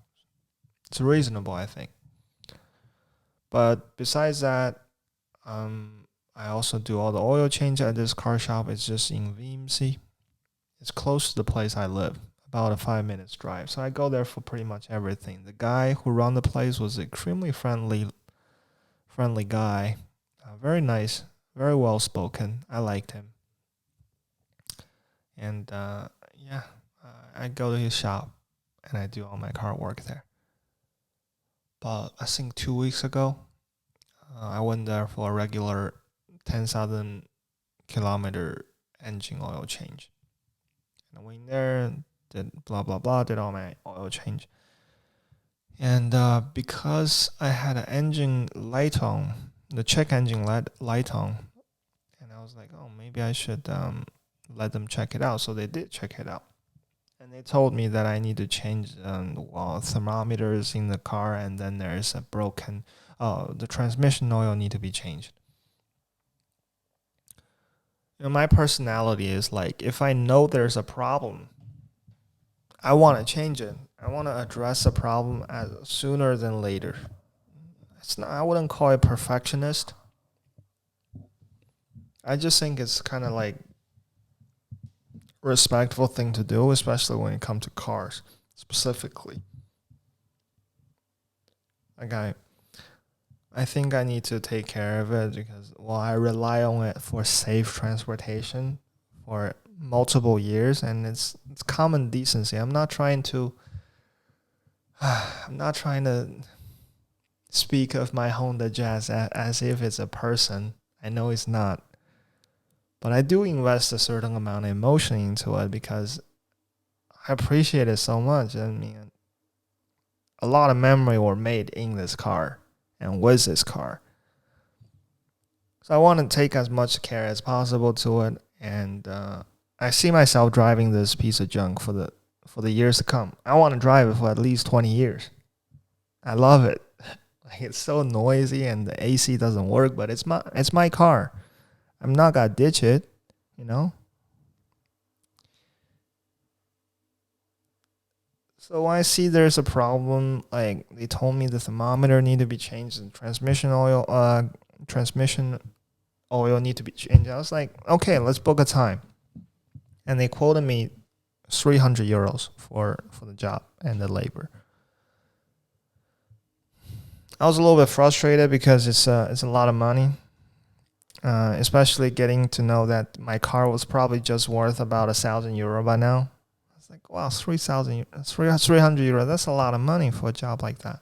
It's reasonable, I think. But besides that, I also do all the oil change at this car shop. It's just in VMC. It's close to the place I live, about a 5 minutes drive. So I go there for pretty much everything. The guy who ran the place was extremely friendly guy. Very nice, very well spoken. I liked him. And I go to his shop and I do all my car work there. But I think 2 weeks ago, I went there for a regular 10,000 kilometer engine oil change. And I went there, did blah, blah, blah, did all my oil change. And because I had an engine light on, the check engine light on, and I was like, oh, maybe I should let them check it out. So they did check it out. And they told me that I need to change thermometers in the car, and then there's a broken, the transmission oil need to be changed. You know, my personality is like, if I know there's a problem, I want to change it. I want to address the problem sooner than later. It's not, I wouldn't call it perfectionist. I just think it's kind of like respectful thing to do, especially when it comes to cars specifically. Like I think I need to take care of it because, well, I rely on it for safe transportation for multiple years, and it's common decency. I'm not trying to speak of my Honda Jazz as if it's a person. I know it's not. But I do invest a certain amount of emotion into it because I appreciate it so much. I mean, a lot of memory were made in this car and with this car. So I want to take as much care as possible to it. And I see myself driving this piece of junk for the years to come. I want to drive it for at least 20 years. I love it. Like, it's so noisy and the AC doesn't work, but it's my car. I'm not gonna ditch it, you know? So when I see there's a problem, like they told me the thermometer need to be changed and transmission oil need to be changed. I was like, okay, let's book a time. And they quoted me 300 euros for the job and the labor. I was a little bit frustrated because it's a lot of money. Especially getting to know that my car was probably just worth about 1,000 euro by now. I was like, wow, 300 euro, that's a lot of money for a job like that.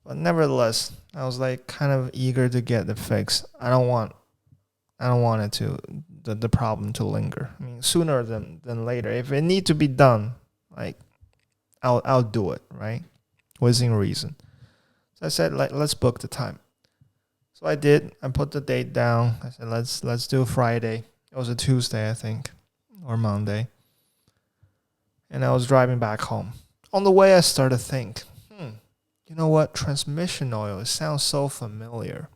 But nevertheless, I was like kind of eager to get the fix. I don't want it to the problem to linger. I mean, sooner than later. If it need to be done, like I'll do it, right? Within reason. So I said, like, let's book the time. So I did. I put the date down. I said, let's do Friday. It was a Tuesday, I think, or Monday. And I was driving back home. On the way, I started to think, you know what? Transmission oil, it sounds so familiar.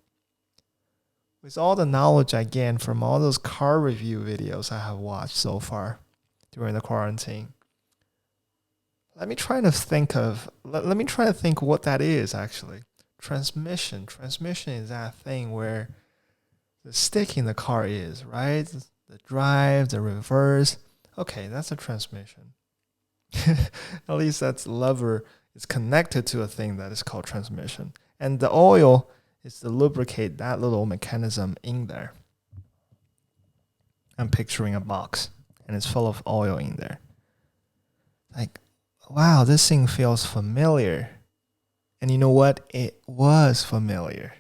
With all the knowledge I gained from all those car review videos I have watched so far during the quarantine, let me try to think what that is actually. Transmission. Transmission is that thing where the stick in the car is, right? The drive, the reverse. Okay, that's a transmission. At least that's lever is connected to a thing that is called transmission. And the oil is to lubricate that little mechanism in there. I'm picturing a box and it's full of oil in there. Like, wow, this thing feels familiar. And you know what? It was familiar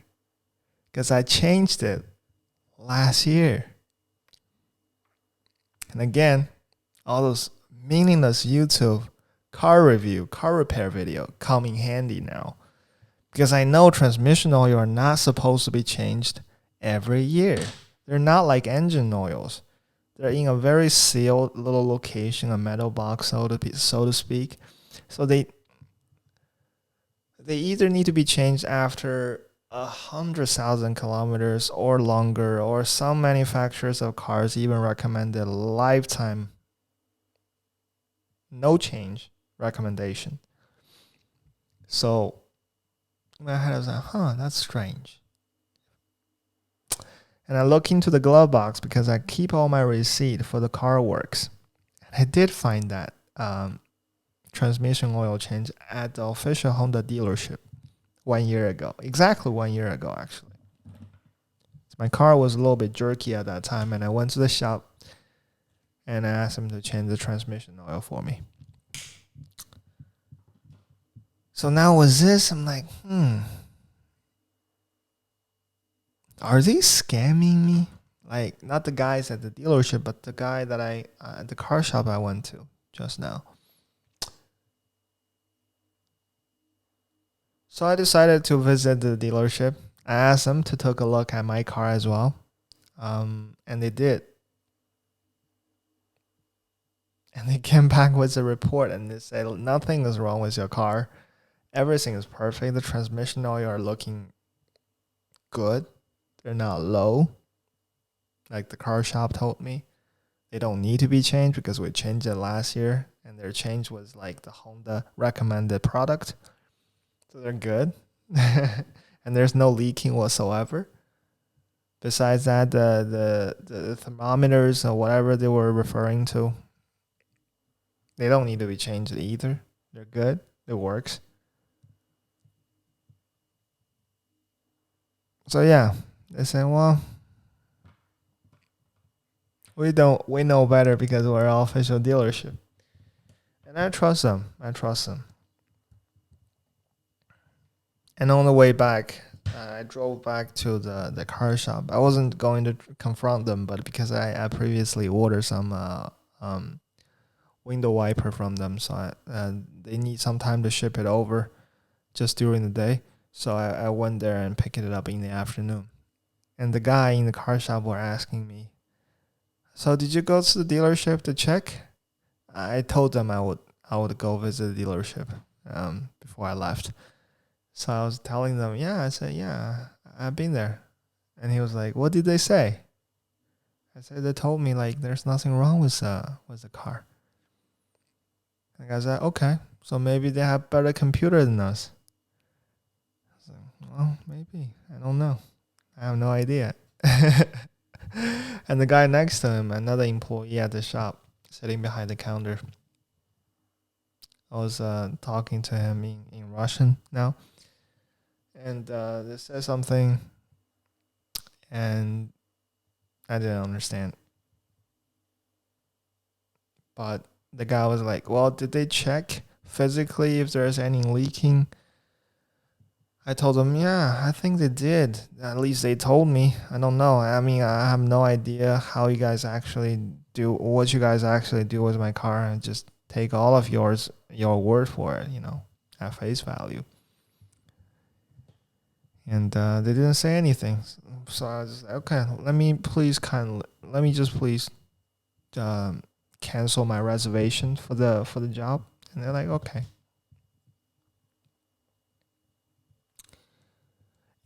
because I changed it last year. And again, all those meaningless YouTube car review, car repair video come in handy now. Because I know transmission oil are not supposed to be changed every year. They're not like engine oils. They're in a very sealed little location, a metal box, so to speak. So they either need to be changed after 100,000 kilometers or longer, or some manufacturers of cars even recommend a lifetime no change recommendation. So in my head I was like, that's strange. And I look into the glove box because I keep all my receipt for the car works. And I did find that transmission oil change at the official Honda dealership 1 year ago. Exactly 1 year ago, actually. So my car was a little bit jerky at that time, and I went to the shop and I asked him to change the transmission oil for me. So now with this, I'm like, are they scamming me? Like, not the guys at the dealership, but the guy that at the car shop I went to just now. So I decided to visit the dealership. I asked them to take a look at my car as well. And they did. And they came back with a report and they said nothing is wrong with your car. Everything is perfect. The transmission oil are looking good. They're not low. Like the car shop told me. They don't need to be changed because we changed it last year. And their change was like the Honda recommended product. So they're good. And there's no leaking whatsoever. Besides that, the thermometers or whatever they were referring to, they don't need to be changed either. They're good. It works. So yeah, they said, well, we know better because we're an official dealership. And I trust them. And on the way back, I drove back to the car shop. I wasn't going to confront them, but because I previously ordered some window wiper from them, so they need some time to ship it over just during the day. So I went there and picked it up in the afternoon. And the guy in the car shop were asking me, so did you go to the dealership to check? I told them I would go visit the dealership before I left. So I was telling them, I said, I've been there. And he was like, what did they say? I said, they told me like there's nothing wrong with the car. And the guy said, okay, so maybe they have better computer than us. I was like, well, maybe. I don't know. I have no idea. And the guy next to him, another employee at the shop, sitting behind the counter, I was talking to him in Russian now. And they said something, and I didn't understand. But the guy was like, well, did they check physically if there's any leaking? I told them, yeah, I think they did. At least they told me. I don't know. I mean, I have no idea how you guys actually what you guys actually do with my car. And just take all of your word for it, at face value. And they didn't say anything. So I was like, okay, let me just please um, cancel my reservation for the job. And they're like, okay.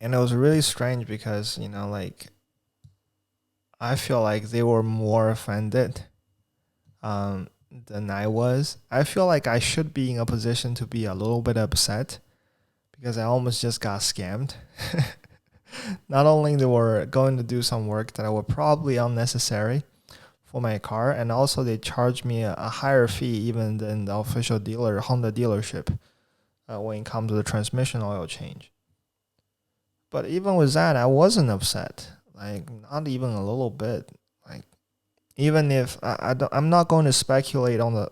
And it was really strange because, like, I feel like they were more offended than I was. I feel like I should be in a position to be a little bit upset because I almost just got scammed. Not only they were going to do some work that were probably unnecessary for my car, and also they charged me a higher fee even than the official dealer, Honda dealership, when it comes to the transmission oil change. But even with that, I wasn't upset. Like, not even a little bit. Like, even if I'm not going to speculate on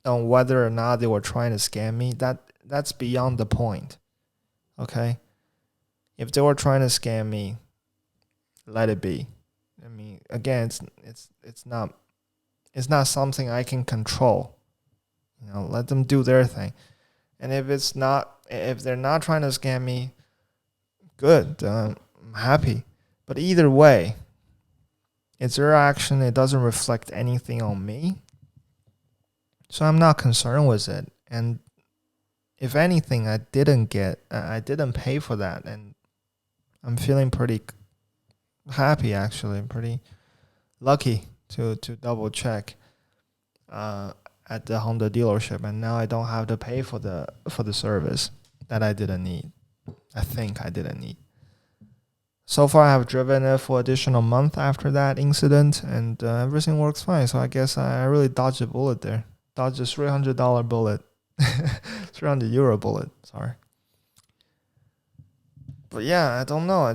whether or not they were trying to scam me. That's beyond the point. Okay, if they were trying to scam me, let it be. I mean, again, it's not something I can control. Let them do their thing. And if they're not trying to scam me, good. I'm happy. But either way, it's their action. It doesn't reflect anything on me. So I'm not concerned with it. And if anything, I didn't pay for that. And I'm feeling pretty happy, actually. I'm pretty lucky to double check at the Honda dealership. And now I don't have to pay for the service that I didn't need. I think I didn't need. So far, I have driven it for additional month after that incident, and everything works fine. So I guess I really dodged a bullet there. Dodged a $300 bullet. 300 euro bullet, sorry. But yeah, I don't know.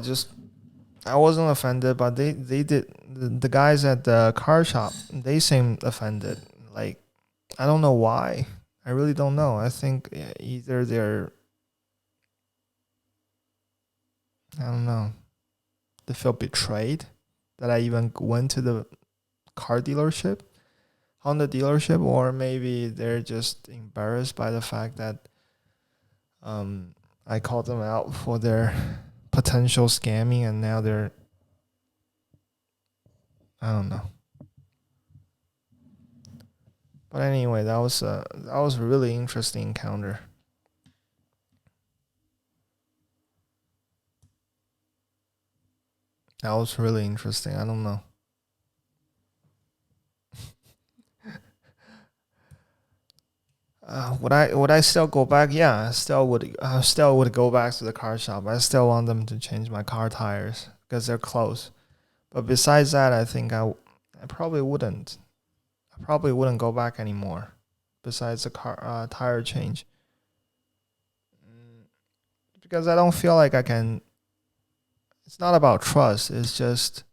I wasn't offended, but they did. The guys at the car shop, they seemed offended. Like, I don't know why. I really don't know. I think either I don't know, they feel betrayed that I even went to the car dealership, Honda dealership, or maybe they're just embarrassed by the fact that I called them out for their potential scamming, and now I don't know. But anyway, that was a really interesting encounter. That was really interesting. I don't know. Would I still go back? Yeah, I still would go back to the car shop. I still want them to change my car tires because they're close. But besides that, I think I probably wouldn't. I probably wouldn't go back anymore. Besides the car tire change, because I don't feel like I can. It's not about trust. It's just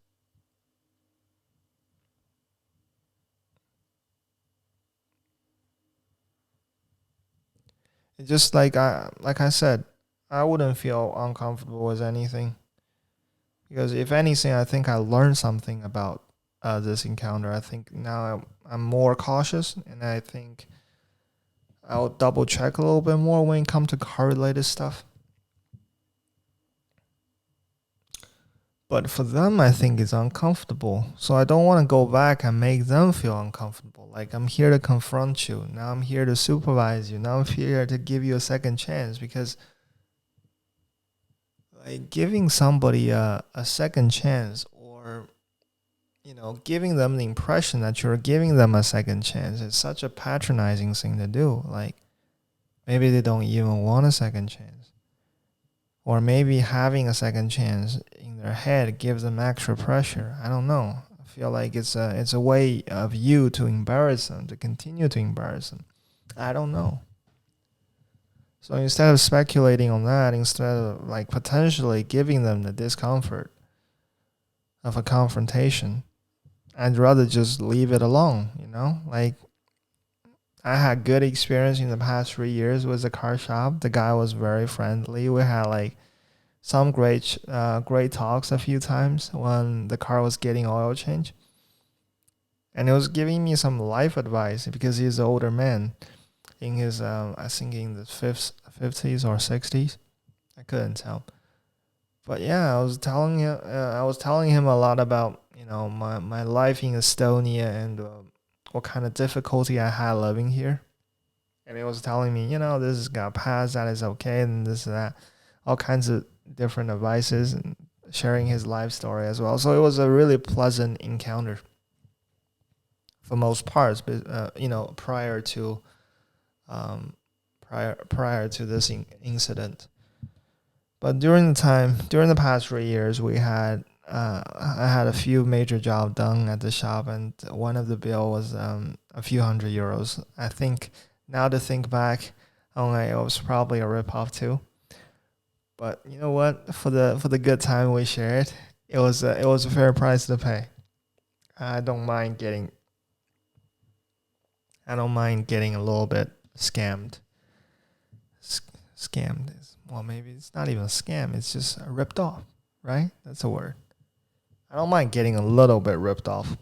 like I said, I wouldn't feel uncomfortable with anything. Because if anything, I think I learned something about this encounter. I think now I'm more cautious, and I think I'll double check a little bit more when it comes to car related stuff. But for them, I think it's uncomfortable. So I don't want to go back and make them feel uncomfortable. Like, I'm here to confront you. Now I'm here to supervise you. Now I'm here to give you a second chance, because like giving somebody a second chance, or giving them the impression that you're giving them a second chance, is such a patronizing thing to do. Like, maybe they don't even want a second chance, or maybe having a second chance in their head gives them extra pressure. I don't know. I feel like it's a way of you to embarrass them, to continue to embarrass them. I don't know. So instead of speculating on that, instead of like potentially giving them the discomfort of a confrontation, I'd rather just leave it alone. Like, I had good experience in the past 3 years with the car shop. The guy was very friendly. We had like some great talks a few times when the car was getting oil change, and he was giving me some life advice because he's an older man in his I think in the 50s or 60s. I couldn't tell, but yeah, I was telling him a lot about my life in Estonia and what kind of difficulty I had living here. And he was telling me, this is gonna pass, that is okay, and this and that, all kinds of different advices, and sharing his life story as well. So it was a really pleasant encounter for most parts, but prior to this incident. But during the past 3 years, I had a few major jobs done at the shop, and one of the bill was a few €100. I think now to think back, it was probably a ripoff too. But you know what? For the good time we shared, it was a fair price to pay. I don't mind getting a little bit scammed. Scammed is, well, maybe it's not even a scam. It's just ripped off, right? That's a word. I don't mind getting a little bit ripped off.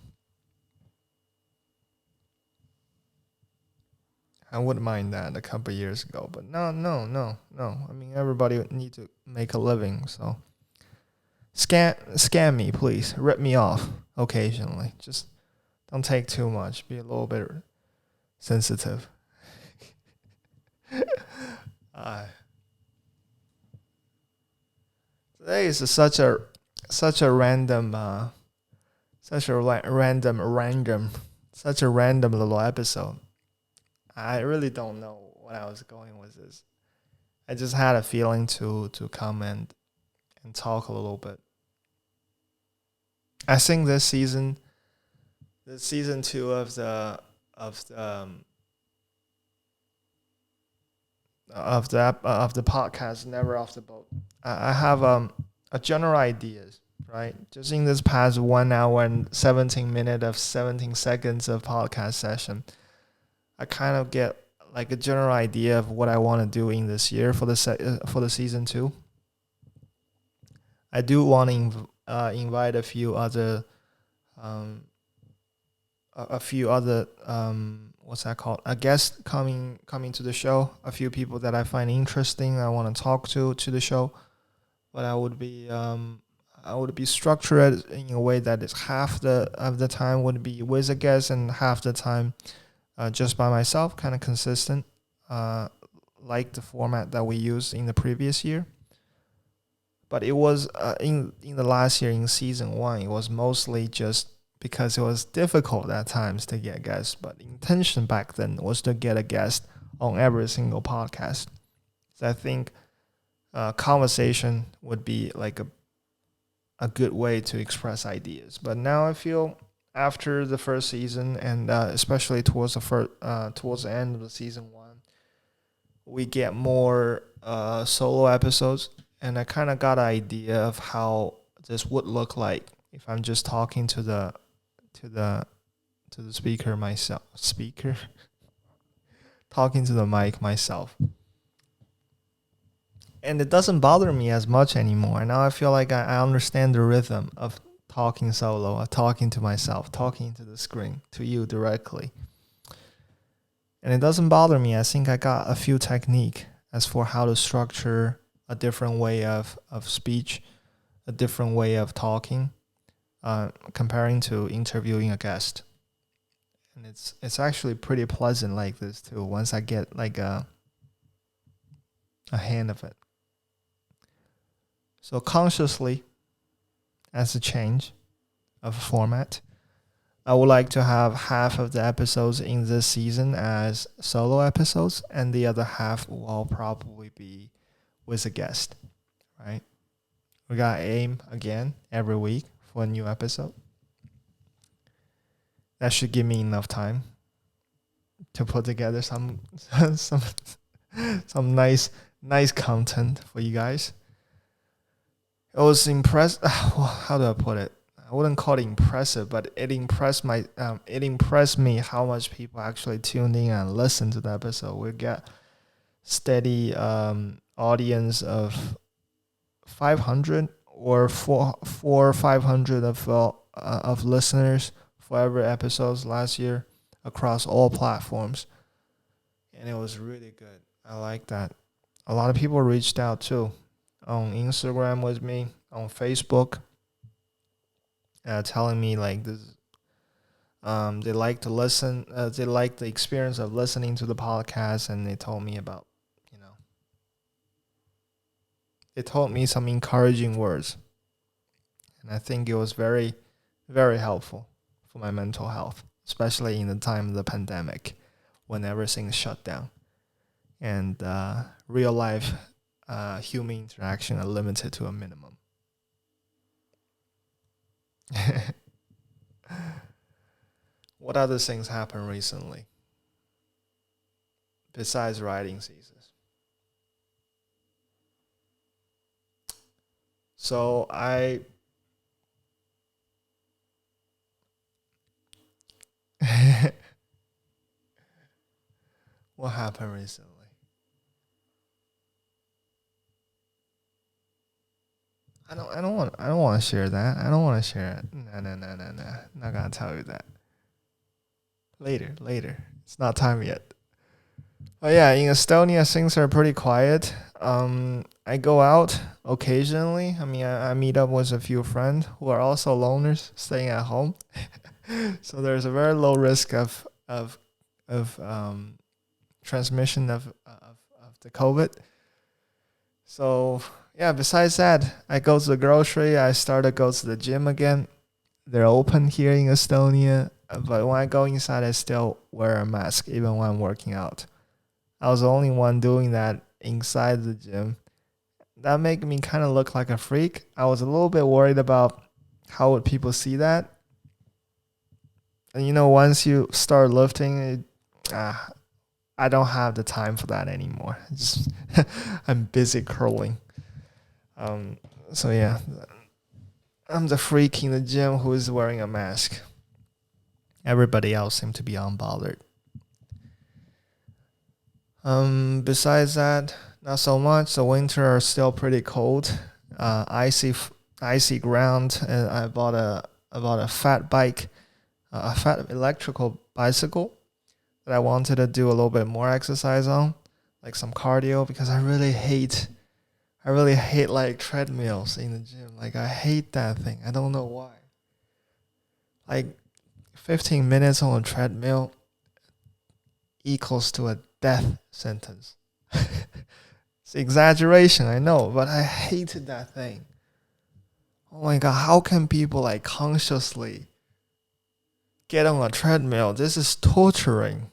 I wouldn't mind that a couple of years ago, but no. I mean, everybody need to make a living, so scam me, please. Rip me off occasionally. Just don't take too much. Be a little bit sensitive. Today is such a random little episode. I really don't know what I was going with this. I just had a feeling to come and talk a little bit. I think this season 2 of the podcast, Never Off the Boat. I have a general ideas, right? Just in this past 1 hour and 17 minutes of 17 seconds of podcast session, I kind of get like a general idea of what I want to do in this year for the season 2. I do want to invite a few other what's that called? A guest coming to the show. A few people that I find interesting. I want to talk to the show, but I would be structured in a way that is half of the time would be with a guest and half the time just by myself, kind of consistent, like the format that we used in the previous year. But it was in the last year in season 1, it was mostly just because it was difficult at times to get guests. But the intention back then was to get a guest on every single podcast. So I think conversation would be like a good way to express ideas. But now I feel after the first season, and especially towards the end of the season 1, we get more solo episodes, and I kind of got an idea of how this would look like if I'm just talking to the speaker myself. Talking to the mic myself. And it doesn't bother me as much anymore. Now I feel like I understand the rhythm of talking solo, of talking to myself, talking to the screen, to you directly. And it doesn't bother me. I think I got a few technique as for how to structure a different way of speech, a different way of talking, comparing to interviewing a guest. And it's actually pretty pleasant like this too, once I get like a hand of it. So consciously, as a change of format, I would like to have half of the episodes in this season as solo episodes, and the other half will probably be with a guest, right? We got to aim again every week for a new episode. That should give me enough time to put together some nice content for you guys. I was impressed. How do I put it? I I wouldn't call it impressive, but it impressed me how much people actually tuned in and listened to the episode. We get steady audience of 500 or 500 of listeners for every episodes last year across all platforms, and it was really good. I like that. A lot of people reached out too on Instagram with me, on Facebook, telling me like this. They like to listen. They like the experience of listening to the podcast, and they told me about, they told me some encouraging words, and I think it was very, very helpful for my mental health, especially in the time of the pandemic, when everything's shut down, and real life human interaction are limited to a minimum. What other things happened recently besides writing thesis? So what happened recently? I don't want to share that. I don't want to share it. No. Not gonna tell you that. Later. It's not time yet. But yeah, in Estonia things are pretty quiet. I go out occasionally. I mean, I meet up with a few friends who are also loners staying at home. So there's a very low risk of transmission of the COVID. So yeah, besides that, I go to the grocery. I started to go to the gym again. They're open here in Estonia, but when I go inside, I still wear a mask even when I'm working out. I was the only one doing that inside the gym. That made me kind of look like a freak. I was a little bit worried about how would people see that. And once you start lifting, I don't have the time for that anymore. I'm busy curling. So yeah, I'm the freak in the gym who is wearing a mask. Everybody else seemed to be unbothered. Besides that, not so much. The winter are still pretty cold. Icy ground. And I bought a fat bike, a fat electrical bicycle that I wanted to do a little bit more exercise on, like some cardio, because I really hate like treadmills in the gym. Like I hate that thing. I don't know why. Like 15 minutes on a treadmill equals to a death sentence. It's exaggeration, I know, but I hated that thing. Oh my god, how can people like consciously get on a treadmill? This is torturing.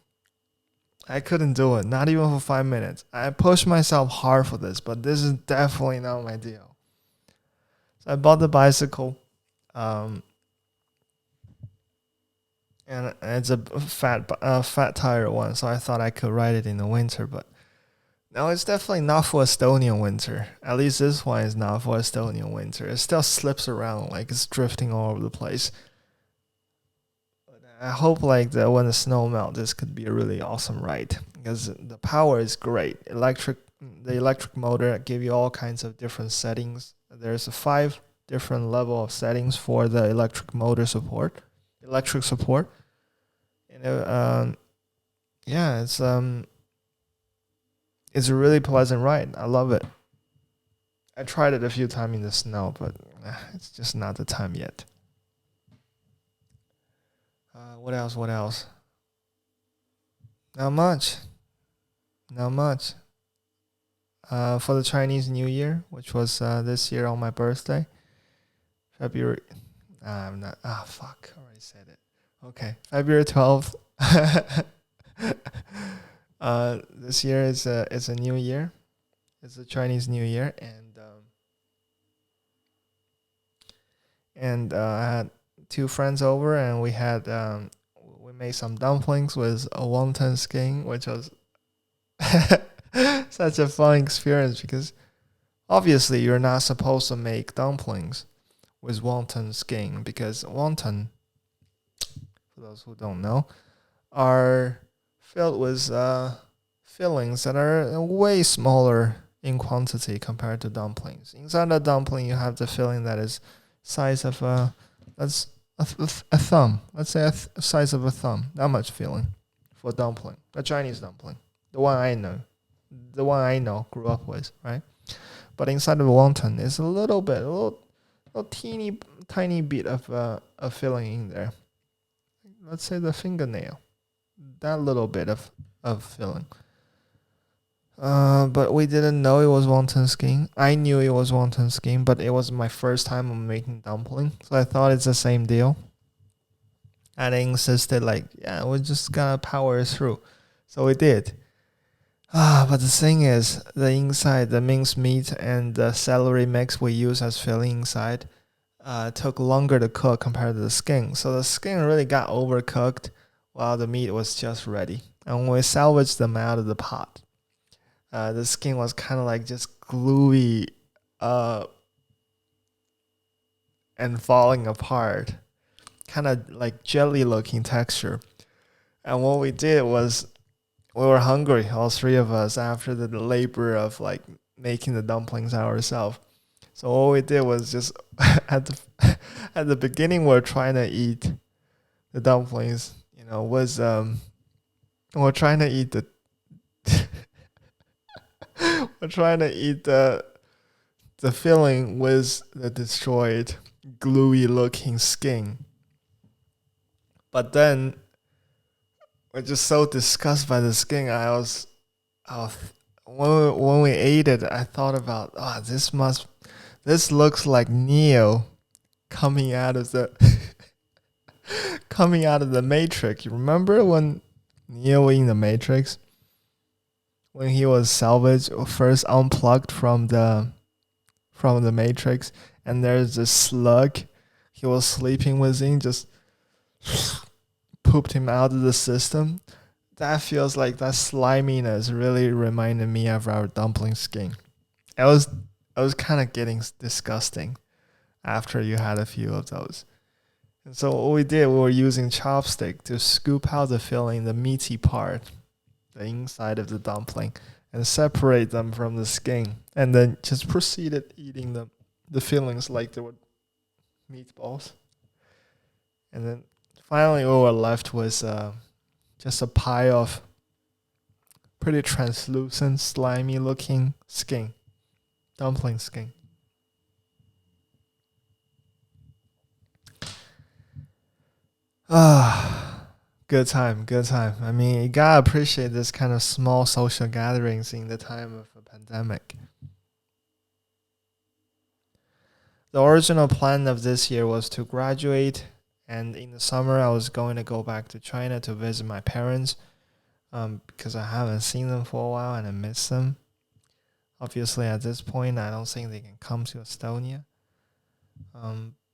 I couldn't do it, not even for 5 minutes. I pushed myself hard for this, but this is definitely not my deal. So I bought the bicycle, and it's a fat tire one, so I thought I could ride it in the winter, but no, it's definitely not for Estonian winter. At least this one is not for Estonian winter. It still slips around like it's drifting all over the place. I hope like that when the snow melts, this could be a really awesome ride because the power is great. The electric motor give you all kinds of different settings. There's 5 different level of settings for the electric support. And yeah, it's a really pleasant ride. I love it. I tried it a few times in the snow, but it's just not the time yet. What else? Not much. For the Chinese New Year, which was this year on my birthday, February. I'm not. Fuck. I already said it. Okay, February 12th. This year is a new year. It's a Chinese New Year, and I had 2 friends over, and we made some dumplings with a wonton skin, which was such a fun experience because obviously you're not supposed to make dumplings with wonton skin, because wonton, for those who don't know, are filled with fillings that are way smaller in quantity compared to dumplings. Inside the dumpling, you have the filling that is size of let's a thumb. Let's say size of a thumb. That much filling for dumpling, a Chinese dumpling, the one I know, grew up with, right? But inside of wonton is a little bit, a teeny tiny bit of a filling in there. Let's say the fingernail, that little bit of filling. But we didn't know it was wonton skin. I knew it was wonton skin, but it was my first time on making dumpling, so I thought it's the same deal. And I insisted, like, yeah, we're just gonna power through. So we did. But the thing is, the inside, the minced meat and the celery mix we use as filling inside, took longer to cook compared to the skin. So the skin really got overcooked while the meat was just ready. And when we salvaged them out of the pot, the skin was kind of like just gluey and falling apart, kind of like jelly looking texture. And what we did was, we were hungry, all three of us, after the labor of like making the dumplings ourselves. So all we did was just at the beginning, we're trying to eat the dumplings. We're trying to eat the we're trying to eat the filling with the destroyed, gluey looking skin. But then we're just so disgusted by the skin. When we ate it, I thought about, this looks like Neo coming out of the coming out of the Matrix. You remember when Neo in the Matrix, when he was salvaged or first unplugged from the Matrix, and there's this slug he was sleeping within, just pooped him out of the system. That feels like that sliminess really reminded me of our dumpling skin. It was kind of getting disgusting after you had a few of those. And so what we did, we were using chopstick to scoop out the filling, the meaty part, the inside of the dumpling, and separate them from the skin, and then just proceeded eating the fillings like they were meatballs. And then finally we were left with just a pile of pretty translucent, slimy looking skin, dumpling skin. Good time. I mean, you gotta appreciate this kind of small social gatherings in the time of a pandemic. The original plan of this year was to graduate, and in the summer I was going to go back to China to visit my parents, because I haven't seen them for a while and I miss them. Obviously, at this point, I don't think they can come to Estonia.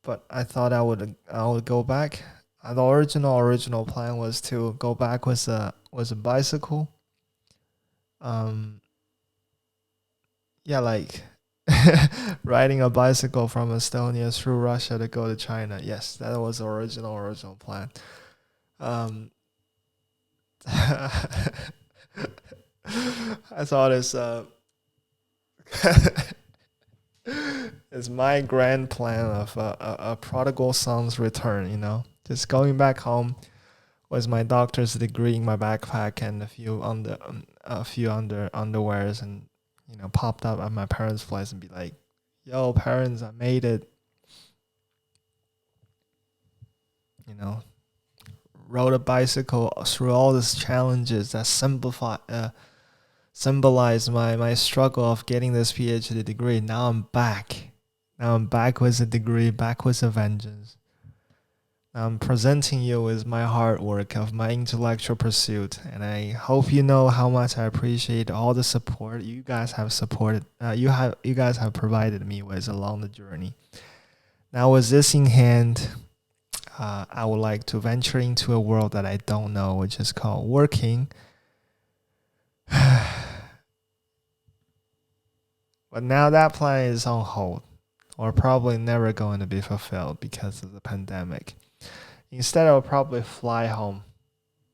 But I thought I would go back. The original plan was to go back with a bicycle. Like riding a bicycle from Estonia through Russia to go to China. Yes, that was the original plan. I thought it's my grand plan of a prodigal son's return. Just going back home with my doctor's degree in my backpack and a few underwears, and popped up at my parents' place and be like, "Yo, parents, I made it." Rode a bicycle through all these challenges that symbolize my struggle of getting this PhD degree. Now I'm back. With a degree, back with a vengeance. I'm presenting you with my hard work of my intellectual pursuit, and I hope you know how much I appreciate all the support you guys have supported. You guys have provided me with along the journey. Now, with this in hand, I would like to venture into a world that I don't know, which is called working. But now that plan is on hold. or probably never going to be fulfilled because of the pandemic. Instead, I'll probably fly home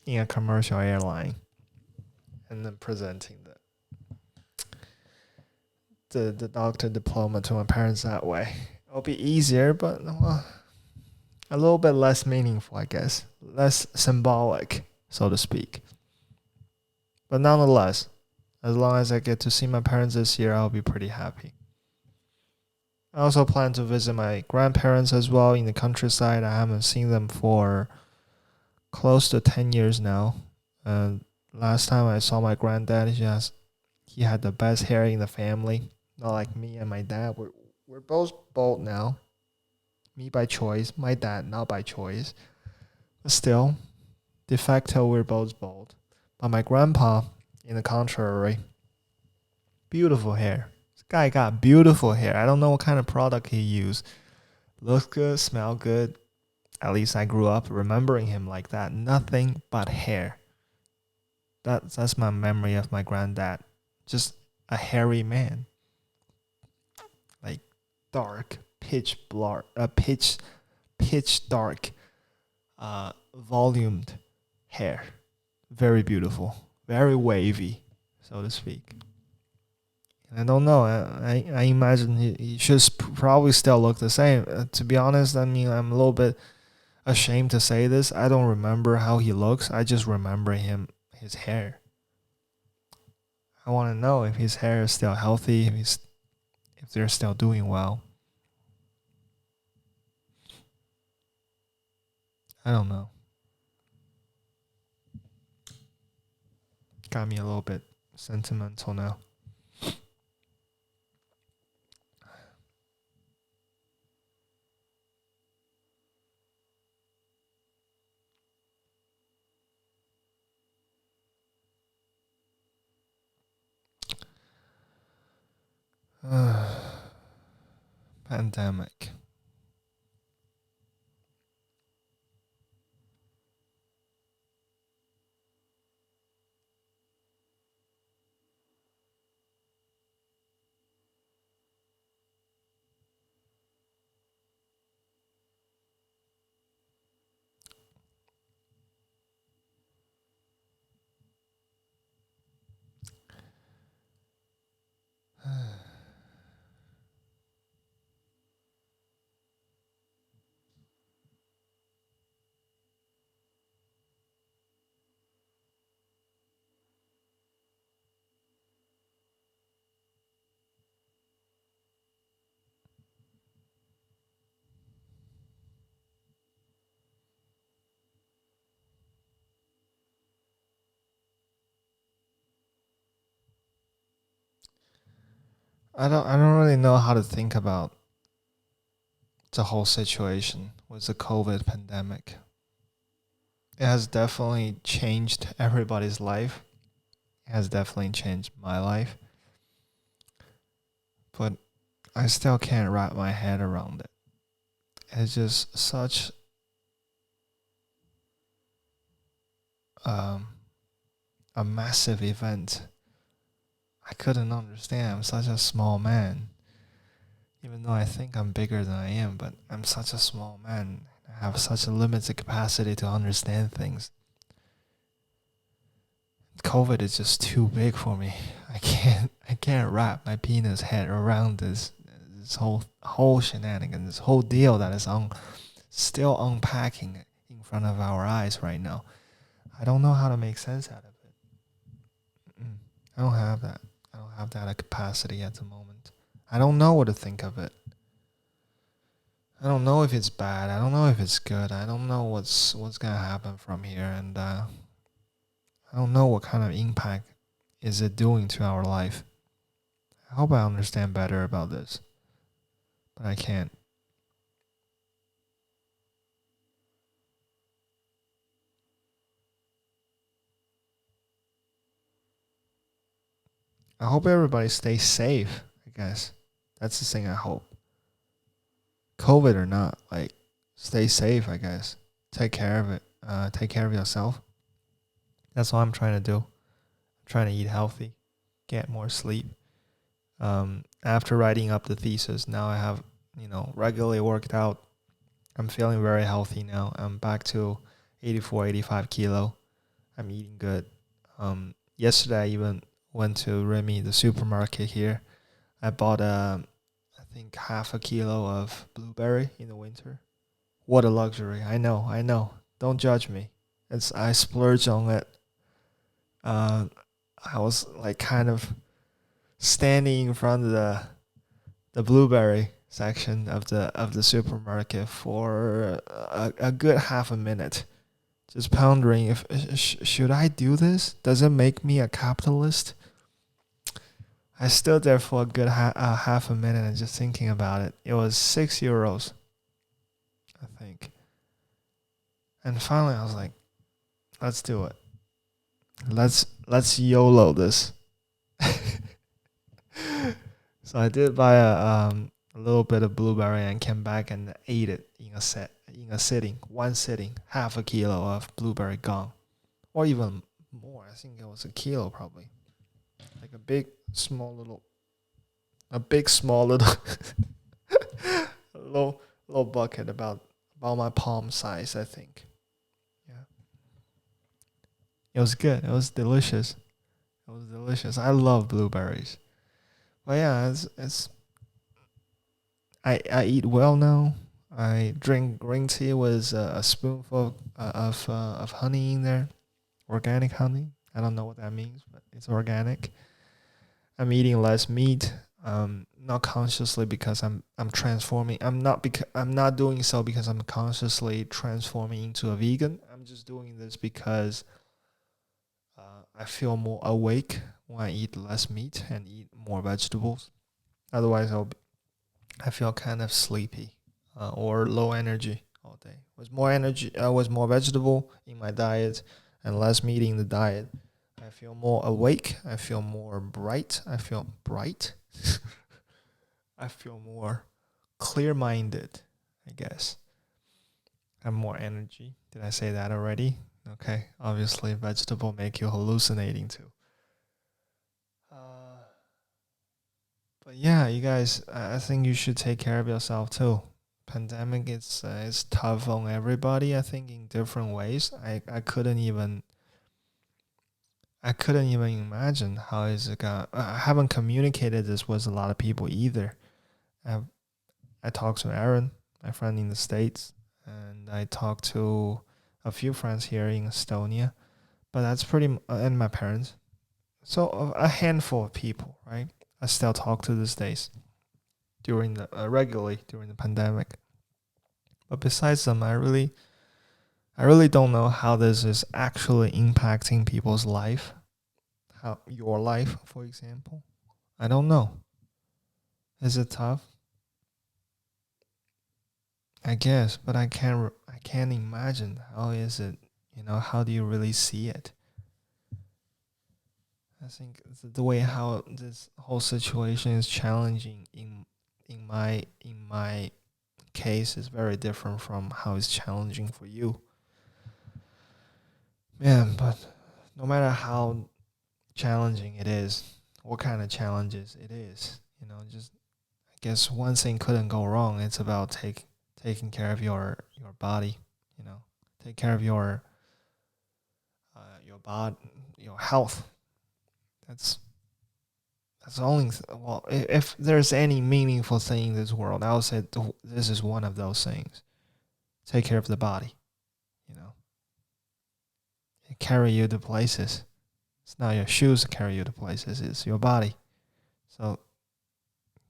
in a commercial airline and then presenting the doctor diploma to my parents that way. It'll be easier, but well, a little bit less meaningful, I guess. Less symbolic, so to speak. But nonetheless, as long as I get to see my parents this year, I'll be pretty happy. I also plan to visit my grandparents as well in the countryside. I haven't seen them for close to 10 years now. And last time I saw my granddad, he had the best hair in the family. Not like me and my dad. We're both bald now. Me by choice. My dad not by choice. But still, de facto, we're both bald. But my grandpa, in the contrary, beautiful hair. This guy got beautiful hair. I don't know what kind of product he used. Looks good, smell good. At least I grew up remembering him like that. Nothing but hair. That's my memory of my granddad. Just a hairy man. Like dark, pitch dark, volumed hair. Very beautiful. Very wavy, so to speak. I don't know. I imagine he should probably still look the same. To be honest, I mean, I'm a little bit ashamed to say this. I don't remember how he looks. I just remember his hair. I want to know if his hair is still healthy, if they're still doing well. I don't know. Got me a little bit sentimental now. Pandemic. I don't really know how to think about the whole situation with the COVID pandemic. It has definitely changed everybody's life. It has definitely changed my life. But I still can't wrap my head around it. It's just such a massive event. I couldn't understand. I'm such a small man. Even though I think I'm bigger than I am, but I'm such a small man. I have such a limited capacity to understand things. COVID is just too big for me. I can't wrap my penis head around this whole shenanigan, this whole deal that is still unpacking in front of our eyes right now. I don't know how to make sense out of it. I don't have that. I don't have that capacity at the moment. I don't know what to think of it. I don't know if it's bad. I don't know if it's good. I don't know what's gonna happen from here, and I don't know what kind of impact is it doing to our life. I hope I understand better about this, but I can't. I hope everybody stays safe, I guess. That's the thing I hope. COVID or not, like, stay safe, I guess. Take care of it. Take care of yourself. That's what I'm trying to do. I'm trying to eat healthy, get more sleep. After writing up the thesis, now I have regularly worked out. I'm feeling very healthy now. I'm back to 84, 85 kilo. I'm eating good. Yesterday I even went to Remy, the supermarket here. I bought I think half a kilo of blueberry in the winter. What a luxury! I know. Don't judge me. I splurged on it. Uh, I was like kind of standing in front of the blueberry section of the supermarket for a good half a minute, just pondering if should I do this? Does it make me a capitalist? I stood there for a good half a minute and just thinking about it. It was €6, I think. And finally, I was like, "Let's do it. Let's YOLO this." So I did buy a little bit of blueberry and came back and ate it in a sitting, one sitting, half a kilo of blueberry gone, or even more. I think it was a kilo probably, like a big small little, a little bucket about my palm size. I think. Yeah, it was good. It was delicious. It was delicious. I love blueberries. But yeah, it's I eat well now. I drink green tea with a spoonful of honey in there, organic honey. I don't know what that means, but it's organic. I'm eating less meat, not consciously because I'm transforming. I'm not doing so because I'm consciously transforming into a vegan. I'm just doing this because I feel more awake when I eat less meat and eat more vegetables. Otherwise, I feel kind of sleepy or low energy all day. With more energy, with more vegetable in my diet and less meat in the diet, I feel more awake. I feel more bright. I feel bright. I feel more clear-minded, I guess. I have more energy. Did I say that already? Okay. Obviously, vegetable make you hallucinating too. But yeah, you guys, I think you should take care of yourself too. Pandemic is tough on everybody. I think in different ways. I couldn't even imagine how is it going. I haven't communicated this with a lot of people either. I I talked to Aaron, my friend in the States, and I talked to a few friends here in Estonia. But that's and my parents. So a handful of people, right? I still talk to these days during the regularly during the pandemic. But besides them, I really don't know how this is actually impacting people's life. How your life, for example. I don't know. Is it tough? I guess, but I can't imagine how is it. How do you really see it? I think the way how this whole situation is challenging in my case is very different from how it's challenging for you. Man, but no matter how challenging it is, what kind of challenges it is, just I guess one thing couldn't go wrong. It's about taking care of your body, take care of your body, your health. That's that's the only well, if there's any meaningful thing in this world, I would say this is one of those things. Take care of the body, you know, it carry you to places. It's not your shoes that carry you to places; it's your body. So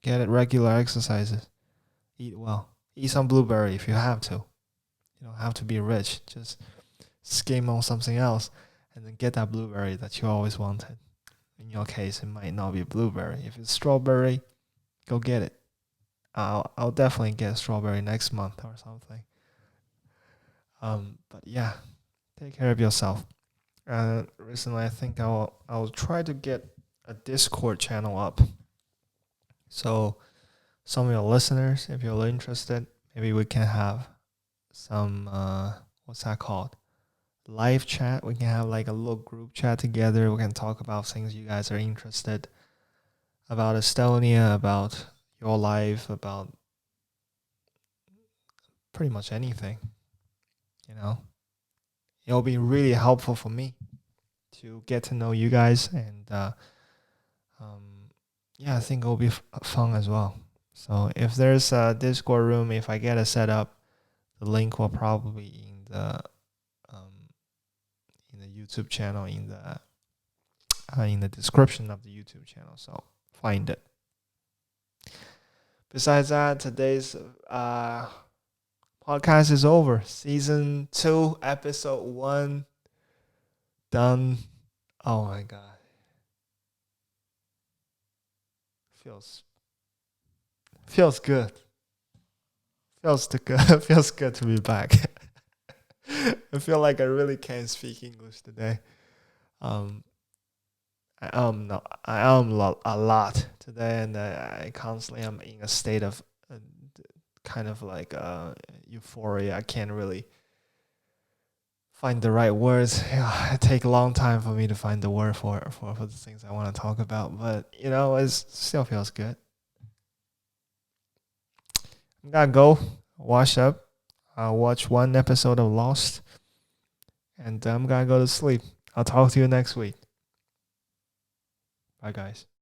get it regular exercises. Eat well. Eat some blueberry if you have to. You don't have to be rich. Just skim on something else, and then get that blueberry that you always wanted. In your case, it might not be blueberry. If it's strawberry, go get it. I'll definitely get strawberry next month or something. But yeah, take care of yourself. Recently, I think I'll try to get a Discord channel up. So some of your listeners, if you're interested, maybe we can have some what's that called? Live chat. We can have like a little group chat together. We can talk about things you guys are interested about Estonia, about your life, about pretty much anything. You know, it'll be really helpful for me to get to know you guys, and yeah, I think it'll be fun as well. So if there's a Discord room, if I get it set up, the link will probably be in the YouTube channel, in the description of the YouTube channel. So find it. Besides that, today's podcast is over. Season 2, episode 1, done. Oh my god, feels good. Feels good to be back. I feel like I really can't speak English today. I a lot today, and I constantly am in a state of kind of like euphoria. I can't really find the right words. It takes a long time for me to find the word for the things I want to talk about, but it still feels good. I'm gonna go wash up, watch one episode of Lost, and I'm gonna go to sleep. I'll talk to you next week. Bye, guys.